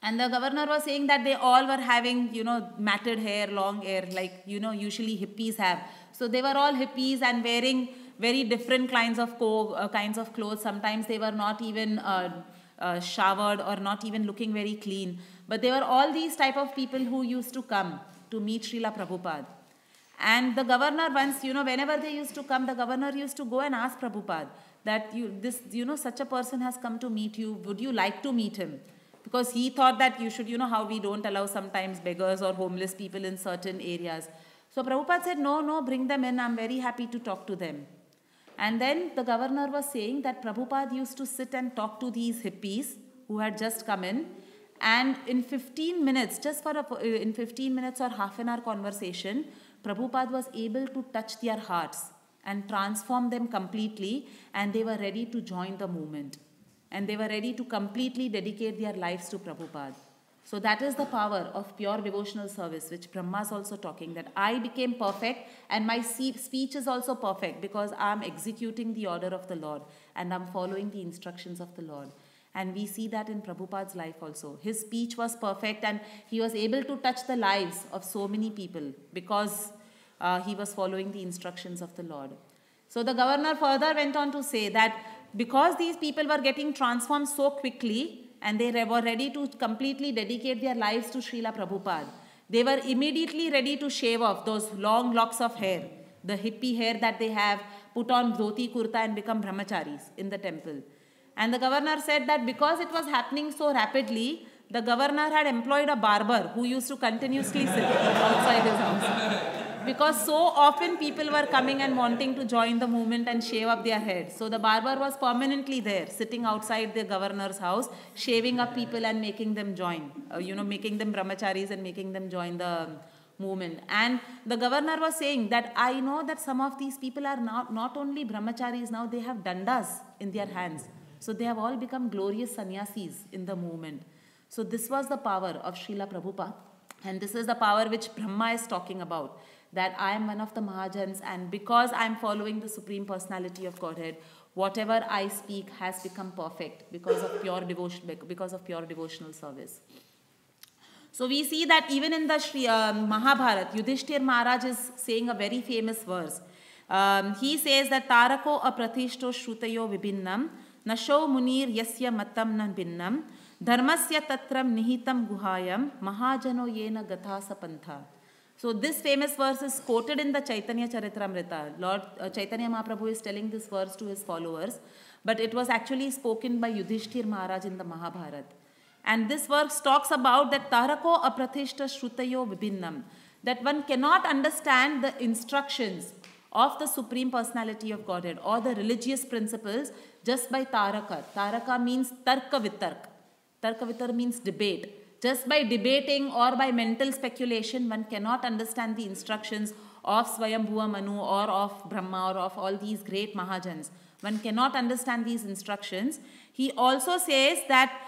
And the governor was saying that they all were having, matted hair, long hair, like, usually hippies have. So they were all hippies and wearing very different kinds of clothes. Sometimes they were not even showered or not even looking very clean. But they were all these type of people who used to come to meet Srila Prabhupada. And the governor once, whenever they used to come, the governor used to go and ask Prabhupada that such a person has come to meet you. Would you like to meet him? Because he thought that you should, how we don't allow sometimes beggars or homeless people in certain areas. So Prabhupada said, no, bring them in. I'm very happy to talk to them. And then the governor was saying that Prabhupada used to sit and talk to these hippies who had just come in. And in 15 minutes, in 15 minutes or half an hour conversation, Prabhupada was able to touch their hearts and transform them completely, and they were ready to join the movement. And they were ready to completely dedicate their lives to Prabhupada. So that is the power of pure devotional service, which Brahma is also talking, that I became perfect and my speech is also perfect because I am executing the order of the Lord and I am following the instructions of the Lord. And we see that in Prabhupada's life also. His speech was perfect and he was able to touch the lives of so many people because he was following the instructions of the Lord. So the governor further went on to say that because these people were getting transformed so quickly and they were ready to completely dedicate their lives to Srila Prabhupada, they were immediately ready to shave off those long locks of hair, the hippie hair that they have, put on dhoti kurta and become brahmacharis in the temple. And the governor said that because it was happening so rapidly, the governor had employed a barber who used to continuously sit outside his house. Because so often people were coming and wanting to join the movement and shave up their heads. So the barber was permanently there, sitting outside the governor's house, shaving up people and making them join, making them brahmacharis and making them join the movement. And the governor was saying that I know that some of these people are not only brahmacharis, now they have dandas in their hands. So they have all become glorious sannyasis in the movement. So this was the power of Srila Prabhupada. And this is the power which Brahma is talking about. That I am one of the Mahajans, and because I am following the Supreme Personality of Godhead, whatever I speak has become perfect because of pure devotion, because of pure devotional service. So we see that even in the Mahabharata, Yudhishthir Maharaj is saying a very famous verse. He says that Tarako apratishto shrutayo vibhinnam nasho munir yasya matam na bhinnam dharmasya tatram nihitam guhayam mahajano yena gathasa pantha. So this famous verse is quoted in the Chaitanya Charitamrita. Lord Chaitanya Mahaprabhu is telling this verse to his followers, but it was actually spoken by Yudhishthir Maharaj in the Mahabharata. And this verse talks about that Tarako apratishta shrutayo vibhinnam, that one cannot understand the instructions of the Supreme Personality of Godhead or the religious principles just by taraka. Taraka means tarka vitark. Tarka vitark means debate. Just by debating or by mental speculation, one cannot understand the instructions of Swayambhuva Manu or of Brahma or of all these great Mahajans. One cannot understand these instructions. He also says that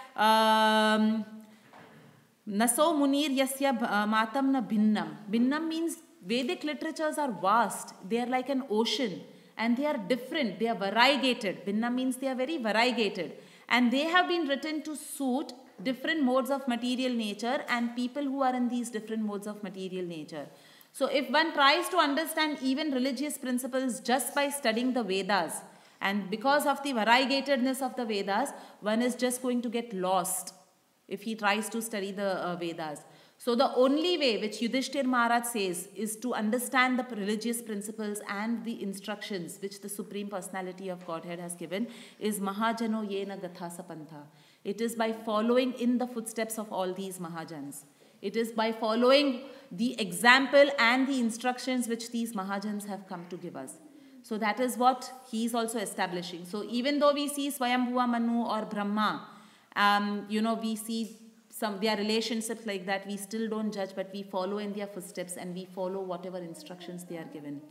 Naso Munir Yasya Matam na Bhinnam. Bhinnam means Vedic literatures are vast. They are like an ocean and they are different. They are variegated. Bhinnam means they are very variegated. And they have been written to suit different modes of material nature and people who are in these different modes of material nature. So if one tries to understand even religious principles just by studying the Vedas, and because of the variegatedness of the Vedas, one is just going to get lost if he tries to study the Vedas. So the only way which Yudhishthir Maharaj says is to understand the religious principles and the instructions which the Supreme Personality of Godhead has given is Mahajano Yena Gathasa Pantha. It is by following in the footsteps of all these Mahajans. It is by following the example and the instructions which these Mahajans have come to give us. So that is what he is also establishing. So even though we see Swayambhuva Manu or Brahma, we see their relationships like that, we still don't judge, but we follow in their footsteps and we follow whatever instructions they are given.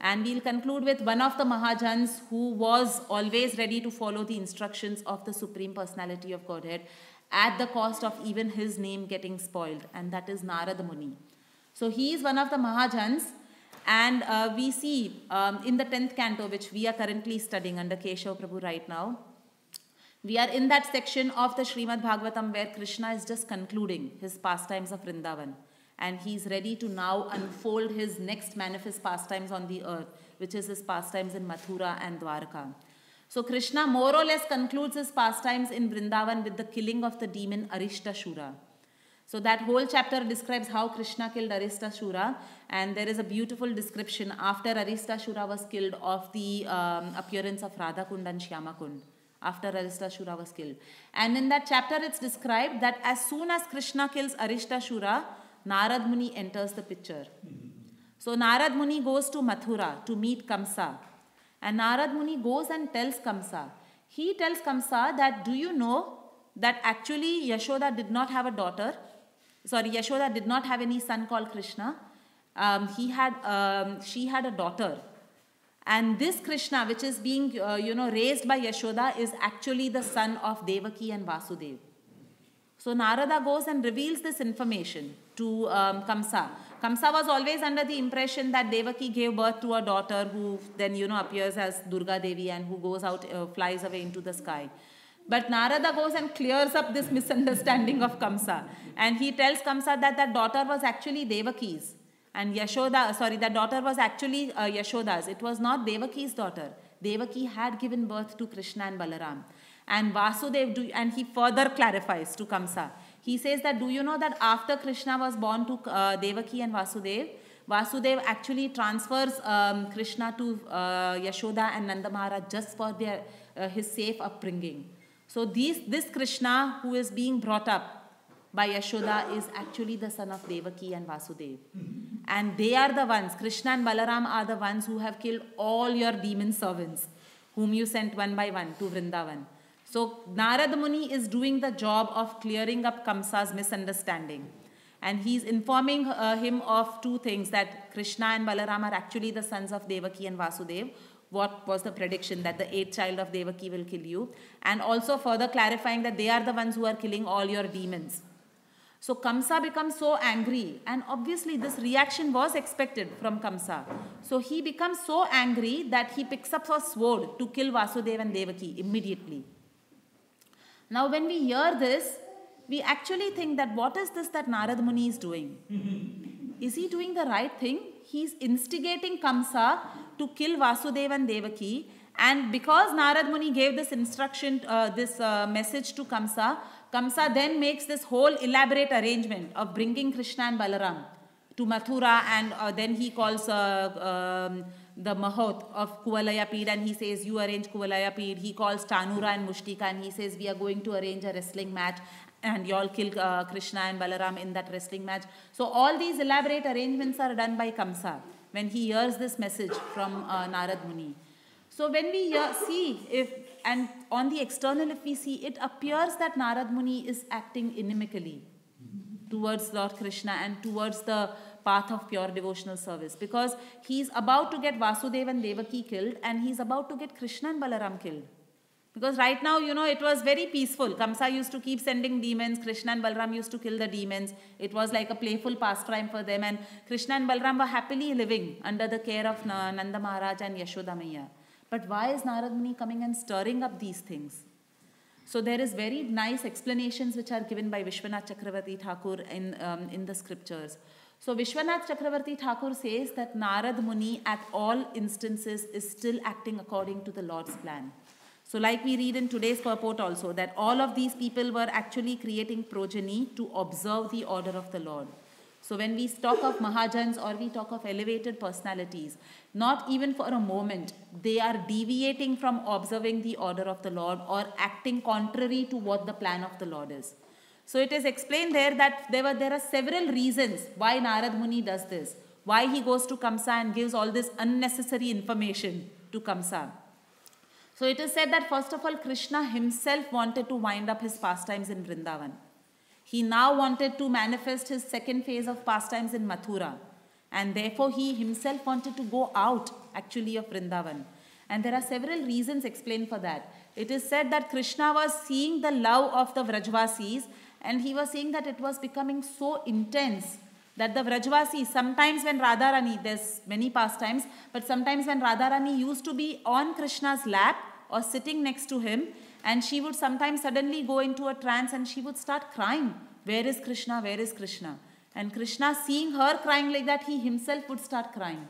And we'll conclude with one of the Mahajans who was always ready to follow the instructions of the Supreme Personality of Godhead at the cost of even his name getting spoiled, and that is Narada Muni. So he is one of the Mahajans, and we see in the 10th canto, which we are currently studying under Keshav Prabhu right now, we are in that section of the Śrīmad Bhāgavatam where Krishna is just concluding his pastimes of Vrindavan. And he is ready to now unfold his next manifest pastimes on the earth, which is his pastimes in Mathura and Dwarka. So Krishna more or less concludes his pastimes in Vrindavan with the killing of the demon Arishta-shura. So that whole chapter describes how Krishna killed Arishta-shura, and there is a beautiful description after Arishta-shura was killed of the appearance of Radha-kund and Shyama-kund. After Arishta-shura was killed. And in that chapter it's described that as soon as Krishna kills Arishta-shura, Narad Muni enters the picture. So Narad Muni goes to Mathura to meet Kamsa. And Narad Muni goes and tells Kamsa. He tells Kamsa that, do you know that actually Yashoda did not have a daughter? Yashoda did not have any son called Krishna. She had a daughter. And this Krishna, which is being raised by Yashoda, is actually the son of Devaki and Vasudeva. So Narada goes and reveals this information to Kamsa. Kamsa was always under the impression that Devaki gave birth to a daughter who then appears as Durga Devi and who goes out, flies away into the sky. But Narada goes and clears up this misunderstanding of Kamsa. And he tells Kamsa that that daughter was actually Devaki's. And that daughter was actually Yashoda's. It was not Devaki's daughter. Devaki had given birth to Krishna and Balaram. And Vasudeva, and he further clarifies to Kamsa. He says that, do you know that after Krishna was born to Devaki and Vasudeva, Vasudeva actually transfers Krishna to Yashoda and Nanda Maharaj just for his safe upbringing. So this Krishna who is being brought up by Yashoda is actually the son of Devaki and Vasudeva. And they are the ones, Krishna and Balaram are the ones who have killed all your demon servants, whom you sent one by one to Vrindavan. So Narada Muni is doing the job of clearing up Kamsa's misunderstanding. And he's informing him of two things, that Krishna and Balaram are actually the sons of Devaki and Vasudev. What was the prediction, that the 8th child of Devaki will kill you. And also further clarifying that they are the ones who are killing all your demons. So Kamsa becomes so angry, and obviously this reaction was expected from Kamsa. So he becomes so angry that he picks up a sword to kill Vasudeva and Devaki immediately. Now when we hear this, we actually think that what is this that Narad Muni is doing? Is he doing the right thing? He's instigating Kamsa to kill Vasudeva and Devaki, and because Narad Muni gave this instruction, message to Kamsa, Kamsa then makes this whole elaborate arrangement of bringing Krishna and Balaram to Mathura, and then he calls the Mahot of Kuvalaya Peed, and he says, you arrange Kuvalaya Peed. He calls Tanura and Mushtika, and he says, we are going to arrange a wrestling match, and you all kill Krishna and Balaram in that wrestling match. So all these elaborate arrangements are done by Kamsa when he hears this message from Narad Muni. So when we and on the external, if we see, it appears that Narad Muni is acting inimically towards Lord Krishna and towards the path of pure devotional service, because he's about to get Vasudeva and Devaki killed, and he's about to get Krishna and Balaram killed. Because right now, it was very peaceful. Kamsa used to keep sending demons. Krishna and Balaram used to kill the demons. It was like a playful pastime for them. And Krishna and Balaram were happily living under the care of Nanda Maharaj and Yashoda Maiya. But why is Narad Muni coming and stirring up these things? So there is very nice explanations which are given by Vishwanath Chakravarti Thakur in the scriptures. So Vishwanath Chakravarti Thakur says that Narad Muni at all instances is still acting according to the Lord's plan. So like we read in today's purport also, that all of these people were actually creating progeny to observe the order of the Lord. So when we talk of Mahajans or we talk of elevated personalities, not even for a moment, they are deviating from observing the order of the Lord or acting contrary to what the plan of the Lord is. So it is explained there that there are several reasons why Narad Muni does this, why he goes to Kamsa and gives all this unnecessary information to Kamsa. So it is said that first of all, Krishna himself wanted to wind up his pastimes in Vrindavan. He now wanted to manifest his second phase of pastimes in Mathura. And therefore, he himself wanted to go out actually of Vrindavan. And there are several reasons explained for that. It is said that Krishna was seeing the love of the Vrajvasis, and he was seeing that it was becoming so intense that the Vrajvasis, sometimes when Radharani, there's many pastimes, but sometimes when Radharani used to be on Krishna's lap or sitting next to him, and she would sometimes suddenly go into a trance and she would start crying. Where is Krishna? Where is Krishna? And Krishna, seeing her crying like that, he himself would start crying.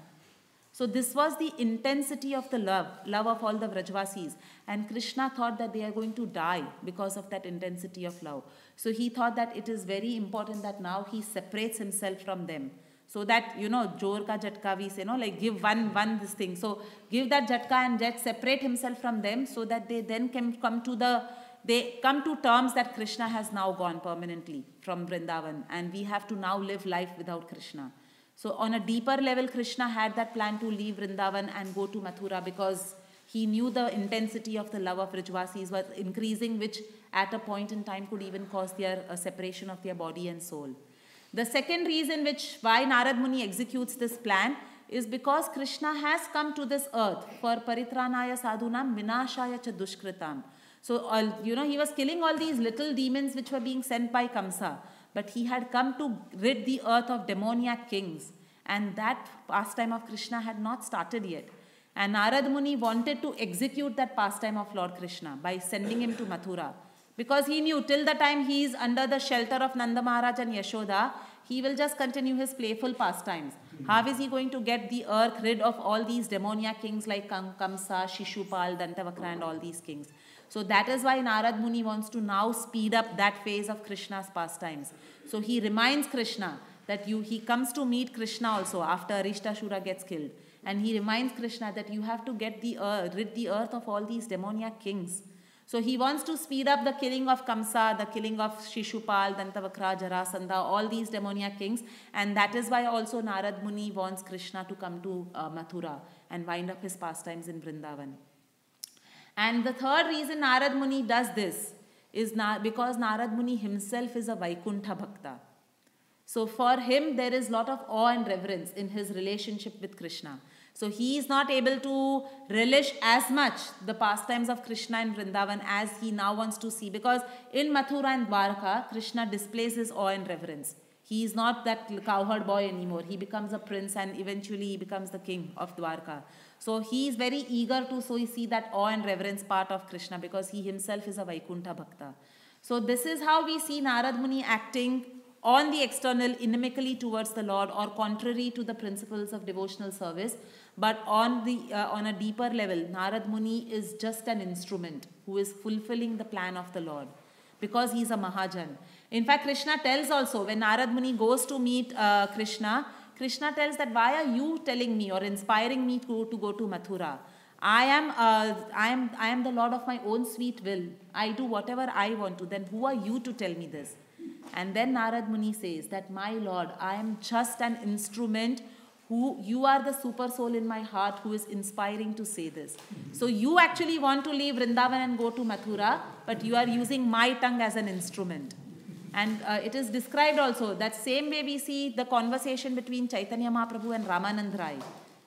So this was the intensity of the love of all the Vrajvasis. And Krishna thought that they are going to die because of that intensity of love. So he thought that it is very important that now he separates himself from them. So that, jor ka jhatka we say, like give one this thing. So give that jhatka and just separate himself from them, so that they then can come to terms that Krishna has now gone permanently from Vrindavan, and we have to now live life without Krishna. So on a deeper level, Krishna had that plan to leave Vrindavan and go to Mathura, because he knew the intensity of the love of Vrajvasis was increasing, which at a point in time could even cause their separation of their body and soul. The second reason why Narad Muni executes this plan is because Krishna has come to this earth for paritranaya sadhunam vinashaya cha dushkritam. So, he was killing all these little demons which were being sent by Kamsa. But he had come to rid the earth of demoniac kings. And that pastime of Krishna had not started yet. And Narad Muni wanted to execute that pastime of Lord Krishna by sending him to Mathura. Because he knew till the time he is under the shelter of Nanda Maharaj and Yashoda, he will just continue his playful pastimes. How is he going to get the earth rid of all these demoniac kings like Kamsa, Shishupal, Dantavakra and all these kings? So that is why Narad Muni wants to now speed up that phase of Krishna's pastimes. So he reminds Krishna that he comes to meet Krishna also after Arishtashura gets killed. And he reminds Krishna that you have to get rid the earth of all these demoniac kings. So he wants to speed up the killing of Kamsa, the killing of Shishupal, Dantavakra, Jarasandha, all these demoniac kings. And that is why also Narad Muni wants Krishna to come to Mathura and wind up his pastimes in Vrindavan. And the third reason Narad Muni does this is because Narad Muni himself is a Vaikuntha Bhakta. So for him, there is a lot of awe and reverence in his relationship with Krishna. So he is not able to relish as much the pastimes of Krishna in Vrindavan as he now wants to see. Because in Mathura and Dwarka, Krishna displays his awe and reverence. He is not that cowherd boy anymore. He becomes a prince and eventually he becomes the king of Dwarka. So he is very eager to see that awe and reverence part of Krishna because he himself is a Vaikuntha Bhakta. So this is how we see Narad Muni acting on the external inimically towards the Lord or contrary to the principles of devotional service. But on a deeper level, Narad Muni is just an instrument who is fulfilling the plan of the Lord because he is a Mahajan. In fact, Krishna tells also, when Narad Muni goes to meet Krishna, Krishna tells that, why are you telling me or inspiring me to go to Mathura? I am the Lord of my own sweet will. I do whatever I want to. Then who are you to tell me this? And then Narad Muni says that, my Lord, I am just an instrument you are the super soul in my heart who is inspiring to say this. So you actually want to leave Vrindavan and go to Mathura, but you are using my tongue as an instrument. And it is described also that same way we see the conversation between Chaitanya Mahaprabhu and Ramanand Rai.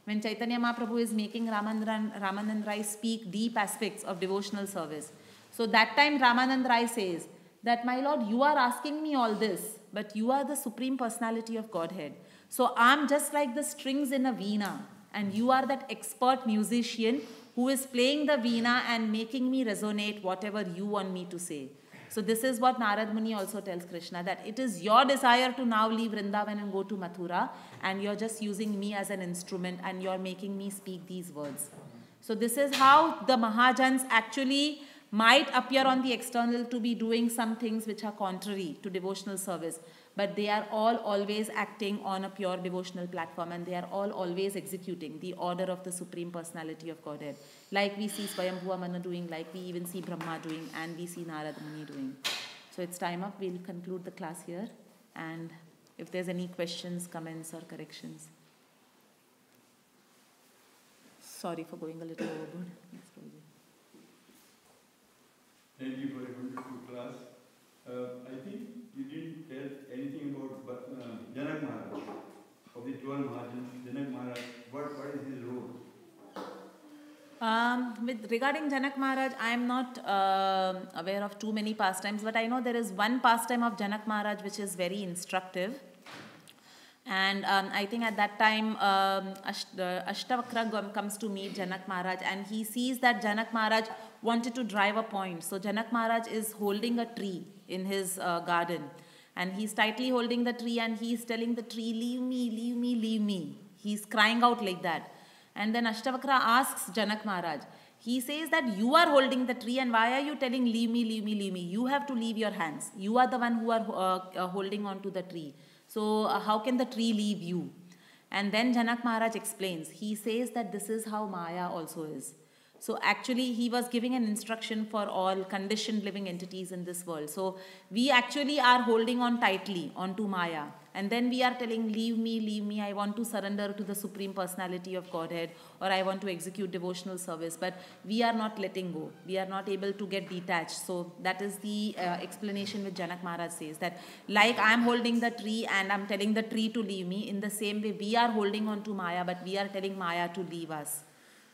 When Chaitanya Mahaprabhu is making Ramanand Rai speak deep aspects of devotional service. So that time Ramanand Rai says that, my Lord, you are asking me all this, but you are the Supreme Personality of Godhead. So I'm just like the strings in a veena, and you are that expert musician who is playing the veena and making me resonate whatever you want me to say. So this is what Narad Muni also tells Krishna, that it is your desire to now leave Vrindavan and go to Mathura, and you're just using me as an instrument and you're making me speak these words. So this is how the Mahajans actually might appear on the external to be doing some things which are contrary to devotional service. But they are all always acting on a pure devotional platform, and they are all always executing the order of the Supreme Personality of Godhead. Like we see Swayambhuva Manu doing, like we even see Brahma doing, and we see Narad Muni doing. So it's time up. We'll conclude the class here. And if there's any questions, comments or corrections. Sorry for going a little overboard. Thank you for a wonderful class. I think you didn't tell anything about Janak Maharaj. Of the 12 Mahajans, Janak Maharaj, what is his role? Regarding Janak Maharaj, I am not aware of too many pastimes, but I know there is one pastime of Janak Maharaj which is very instructive. And I think at that time Ashtavakra comes to meet Janak Maharaj, and he sees that Janak Maharaj wanted to drive a point. So Janak Maharaj is holding a tree in his garden, and he's tightly holding the tree and he's telling the tree, leave me, leave me, leave me. He's crying out like that. And then Ashtavakra asks Janak Maharaj, he says that you are holding the tree and why are you telling leave me, leave me, leave me? You have to leave your hands. You are the one who are holding on to the tree. So how can the tree leave you? And then Janak Maharaj explains. He says that this is how Maya also is. So actually he was giving an instruction for all conditioned living entities in this world. So we actually are holding on tightly onto Maya. And then we are telling, leave me, I want to surrender to the Supreme Personality of Godhead, or I want to execute devotional service. But we are not letting go. We are not able to get detached. So that is the explanation which Janak Maharaj says, that like I am holding the tree and I am telling the tree to leave me, in the same way we are holding on to Maya, but we are telling Maya to leave us.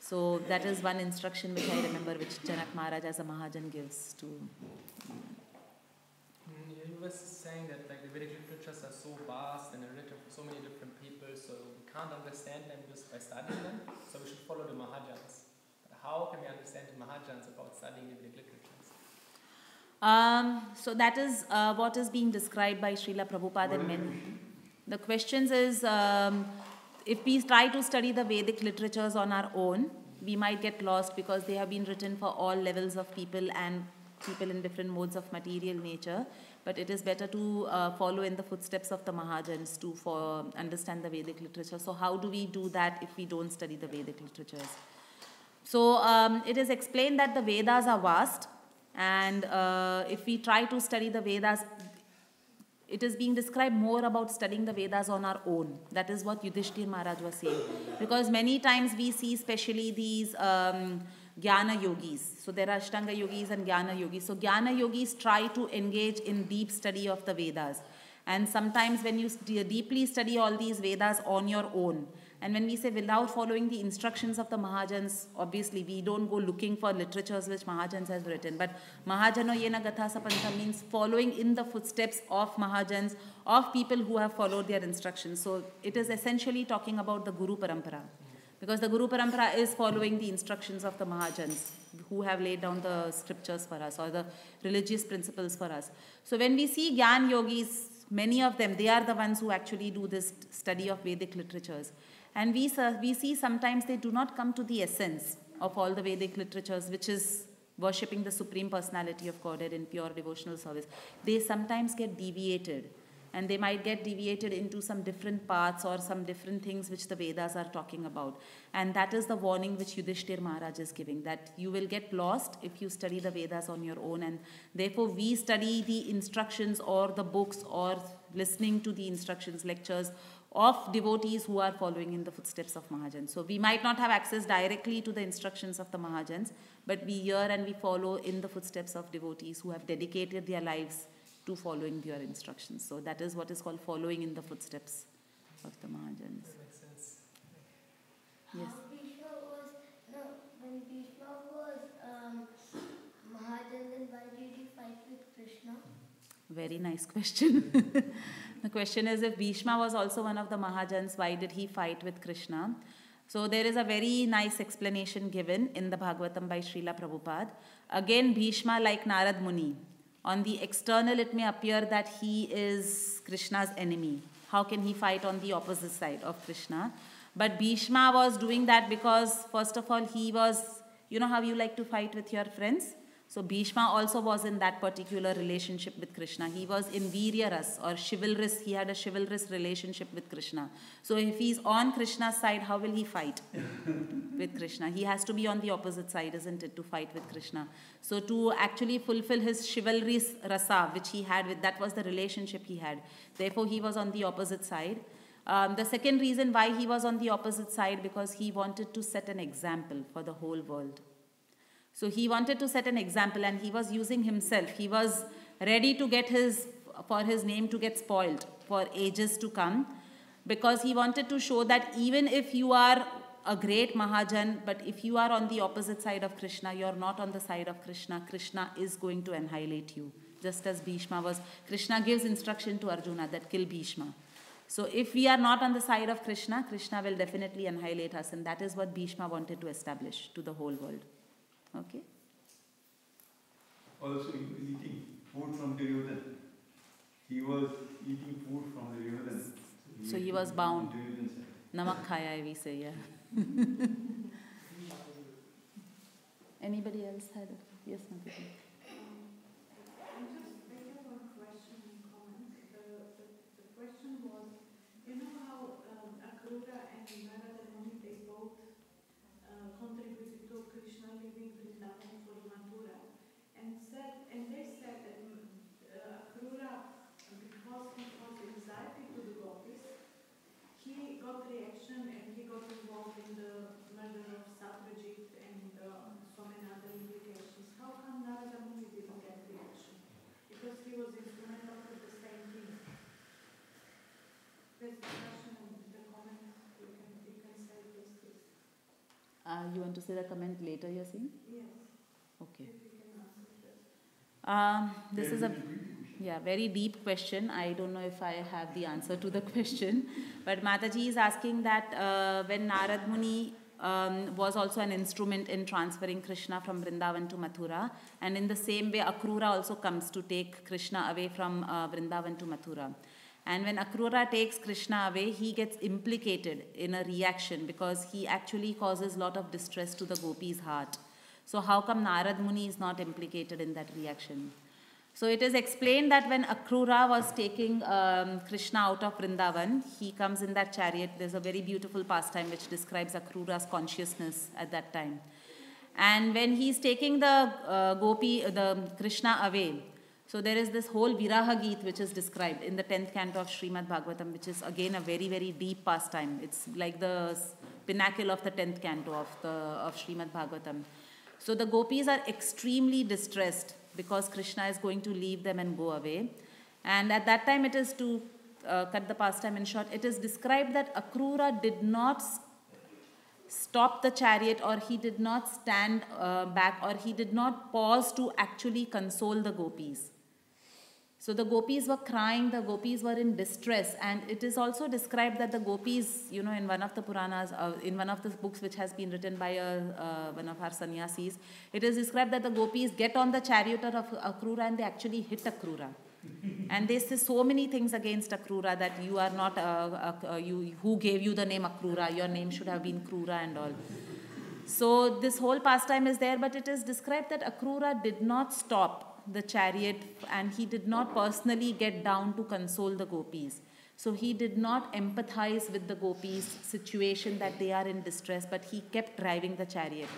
So that is one instruction which I remember, which Janak Maharaj as a Mahajan gives to. You were saying that like the Vedic literatures are so vast and written for so many different people, so we can't understand them just by studying them. So we should follow the Mahajans. But how can we understand the Mahajans about studying the Vedic literatures? So that is what is being described by Srila Prabhupada and many. The questions is, if we try to study the Vedic literatures on our own, we might get lost because they have been written for all levels of people and people in different modes of material nature. But it is better to follow in the footsteps of the Mahajans to understand the Vedic literature. So how do we do that if we don't study the Vedic literatures? So it is explained that the Vedas are vast, and if we try to study the Vedas, it is being described more about studying the Vedas on our own. That is what Yudhishthir Maharaj was saying. Because many times we see especially these Jnana yogis. So there are Ashtanga yogis and Jnana yogis. So Jnana yogis try to engage in deep study of the Vedas. And sometimes when you deeply study all these Vedas on your own, and when we say without following the instructions of the Mahajans, obviously we don't go looking for literatures which Mahajans has written. But Mahajano Yena Gatha Sapanta means following in the footsteps of Mahajans, of people who have followed their instructions. So it is essentially talking about the Guru Parampara. Because the Guru Parampara is following the instructions of the Mahajans who have laid down the scriptures for us or the religious principles for us. So when we see Gyan Yogis, many of them, they are the ones who actually do this study of Vedic literatures. And we see sometimes they do not come to the essence of all the Vedic literatures, which is worshipping the Supreme Personality of Godhead in pure devotional service. They sometimes get deviated. And they might get deviated into some different paths or some different things which the Vedas are talking about. And that is the warning which Yudhishthir Maharaj is giving, that you will get lost if you study the Vedas on your own. And therefore we study the instructions or the books or listening to the instructions, lectures of devotees who are following in the footsteps of Mahajans. So we might not have access directly to the instructions of the Mahajans, but we hear and we follow in the footsteps of devotees who have dedicated their lives to following their instructions. So that is what is called following in the footsteps of the Mahajans. That makes sense. Yes. When Bhishma was Mahajan, then why did he fight with Krishna? Very nice question. The question is, if Bhishma was also one of the Mahajans, why did he fight with Krishna? So there is a very nice explanation given in the Bhagavatam by Srila Prabhupada. Again, Bhishma, like Narad Muni, on the external it may appear that he is Krishna's enemy. How can he fight on the opposite side of Krishna? But Bhishma was doing that because, first of all, he was, you know how you like to fight with your friends? So Bhishma also was in that particular relationship with Krishna. He was in Virya Ras or chivalrous. He had a chivalrous relationship with Krishna. So if he's on Krishna's side, how will he fight with Krishna? He has to be on the opposite side, isn't it, to fight with Krishna. So to actually fulfill his chivalrous rasa, which he had with, that was the relationship he had. Therefore, he was on the opposite side. The second reason why he was on the opposite side, because he wanted to set an example for the whole world. So he wanted to set an example, and he was using himself. He was ready to get for his name to get spoiled for ages to come, because he wanted to show that even if you are a great Mahajan, but if you are on the opposite side of Krishna, you are not on the side of Krishna, Krishna is going to annihilate you. Just as Bhishma was, Krishna gives instruction to Arjuna that kill Bhishma. So if we are not on the side of Krishna, Krishna will definitely annihilate us, and that is what Bhishma wanted to establish to the whole world. Okay? Also eating food from the Duryodhana. He was eating food from the Duryodhana. So he was bound. Namak khaya, we say, yeah. Anybody else had a... Yes, Madhuri. I'm just making one question and comment. The question was, you know how Akrura and Narada Muni, they both contributed to Krishna leaving Vrindavan for Mathura, and they said that Akrura, because he was anxiety to the gopis, he got reaction and he got involved in the murder of Satyajit and so many other implications. How come Narada Muni didn't get reaction? Because he was instrumental for the same thing. There's the question and the comment. You can say this, please. You want to say the comment later, you're saying? Yes. Okay. If you can answer this. This is a very deep question. I don't know if I have the answer to the question. But Mataji is asking that when Narad Muni was also an instrument in transferring Krishna from Vrindavan to Mathura, and in the same way Akrura also comes to take Krishna away from Vrindavan to Mathura. And when Akrura takes Krishna away, he gets implicated in a reaction because he actually causes a lot of distress to the gopis' heart. So how come Narad Muni is not implicated in that reaction? So it is explained that when Akrura was taking Krishna out of Vrindavan, he comes in that chariot. There's a very beautiful pastime which describes Akrura's consciousness at that time. And when he's taking the Krishna away, so there is this whole Viraha Geet which is described in the 10th canto of Śrīmad Bhāgavatam, which is again a very, very deep pastime. It's like the pinnacle of the 10th canto of Śrīmad Bhāgavatam. So the gopis are extremely distressed because Krishna is going to leave them and go away. And at that time, it is to cut the pastime in short, it is described that Akrura did not stop the chariot, or he did not stand back, or he did not pause to actually console the gopis. So the gopis were crying, the gopis were in distress, and it is also described that the gopis, you know, in one of the Puranas, in one of the books which has been written by one of our sannyasis, it is described that the gopis get on the chariot of Akrura and they actually hit Akrura. And they say so many things against Akrura, that you are not, who gave you the name Akrura, your name should have been Krura and all. So this whole pastime is there, but it is described that Akrura did not stop the chariot and he did not personally get down to console the gopis. So he did not empathize with the gopis' situation that they are in distress, but he kept driving the chariot.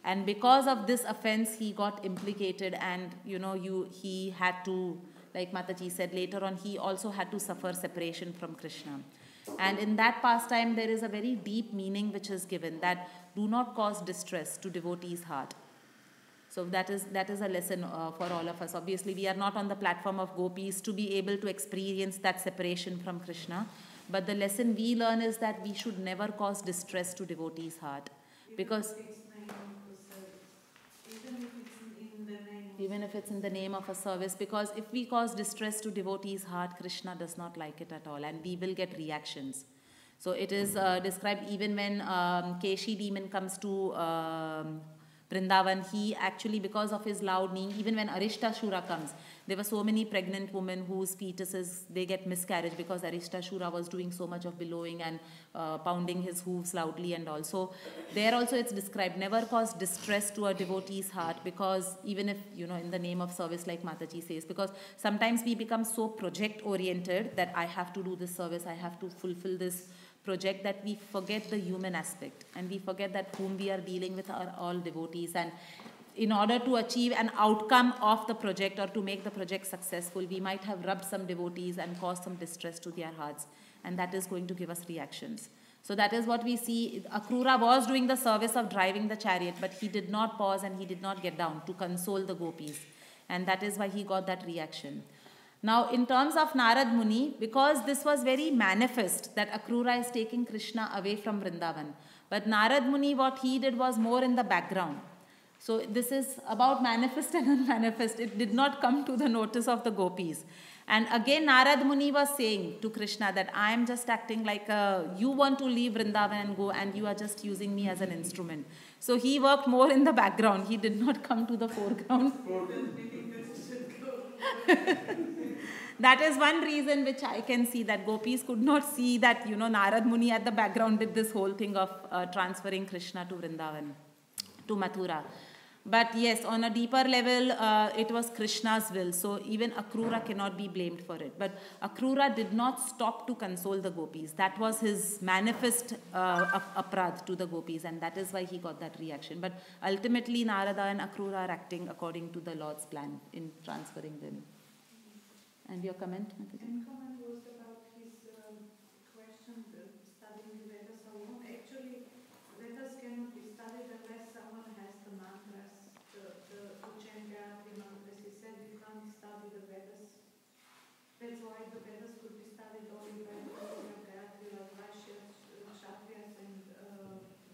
And because of this offense, he got implicated, and you know, he had to, like Mataji said later on, he also had to suffer separation from Krishna. And in that pastime, there is a very deep meaning which is given, that do not cause distress to devotee's heart. So that is a lesson for all of us. Obviously, we are not on the platform of gopis to be able to experience that separation from Krishna. But the lesson we learn is that we should never cause distress to devotee's heart. Because even if it's in the name of a service, because if we cause distress to devotee's heart, Krishna does not like it at all, and we will get reactions. So it is described even when Keshi demon comes to Vrindavan, he actually, because of his loud neighing, even when Arishta-shura comes, there were so many pregnant women whose fetuses, they get miscarriage because Arishta-shura was doing so much of bellowing and pounding his hooves loudly and all. So there also it's described, never cause distress to a devotee's heart, because even if, you know, in the name of service, like Mataji says, because sometimes we become so project-oriented that I have to do this service, I have to fulfill this project, that we forget the human aspect, and we forget that whom we are dealing with are all devotees, and in order to achieve an outcome of the project or to make the project successful, we might have rubbed some devotees and caused some distress to their hearts, and that is going to give us reactions. So that is what we see. Akrura was doing the service of driving the chariot, but he did not pause and he did not get down to console the gopis, and that is why he got that reaction. Now, in terms of Narad Muni, because this was very manifest that Akrura is taking Krishna away from Vrindavan, but Narad Muni, what he did was more in the background. So this is about manifest and unmanifest. It did not come to the notice of the gopis. And again, Narad Muni was saying to Krishna that I am just acting like you want to leave Vrindavan and go, and you are just using me as an instrument. So he worked more in the background. He did not come to the foreground. That is one reason which I can see, that gopis could not see that, you know, Narad Muni at the background did this whole thing of transferring Krishna to Vrindavan, to Mathura. But yes, on a deeper level, it was Krishna's will. So even Akrura cannot be blamed for it. But Akrura did not stop to console the gopis. That was his manifest aparadh to the gopis, and that is why he got that reaction. But ultimately, Narada and Akrura are acting according to the Lord's plan in transferring them. And your comment, Mataji? My comment was about his question, studying the Vedas alone. Actually, Vedas cannot be studied unless someone has the mantras, to chant Gayatri mantras. He said you can't study the Vedas. That's why the Vedas could be studied only by the Gayatri, like Vaishyas, Kshatriyas, and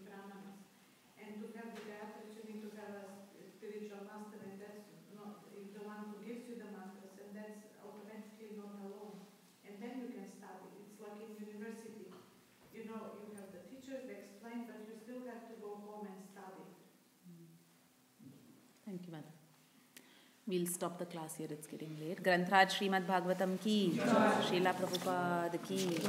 Brahmanas. And to have the Gayatri, you need to have a spiritual master, and that's not the one who gives you the mantras, and that's automatically not alone. And then you can study. It's like in university. You know, you have the teachers, they explain, but you still have to go home and study. Thank you, Mother. We'll stop the class here, it's getting late. Grantraj Śrīmad Bhāgavatam ki, Srila Prabhupada ki.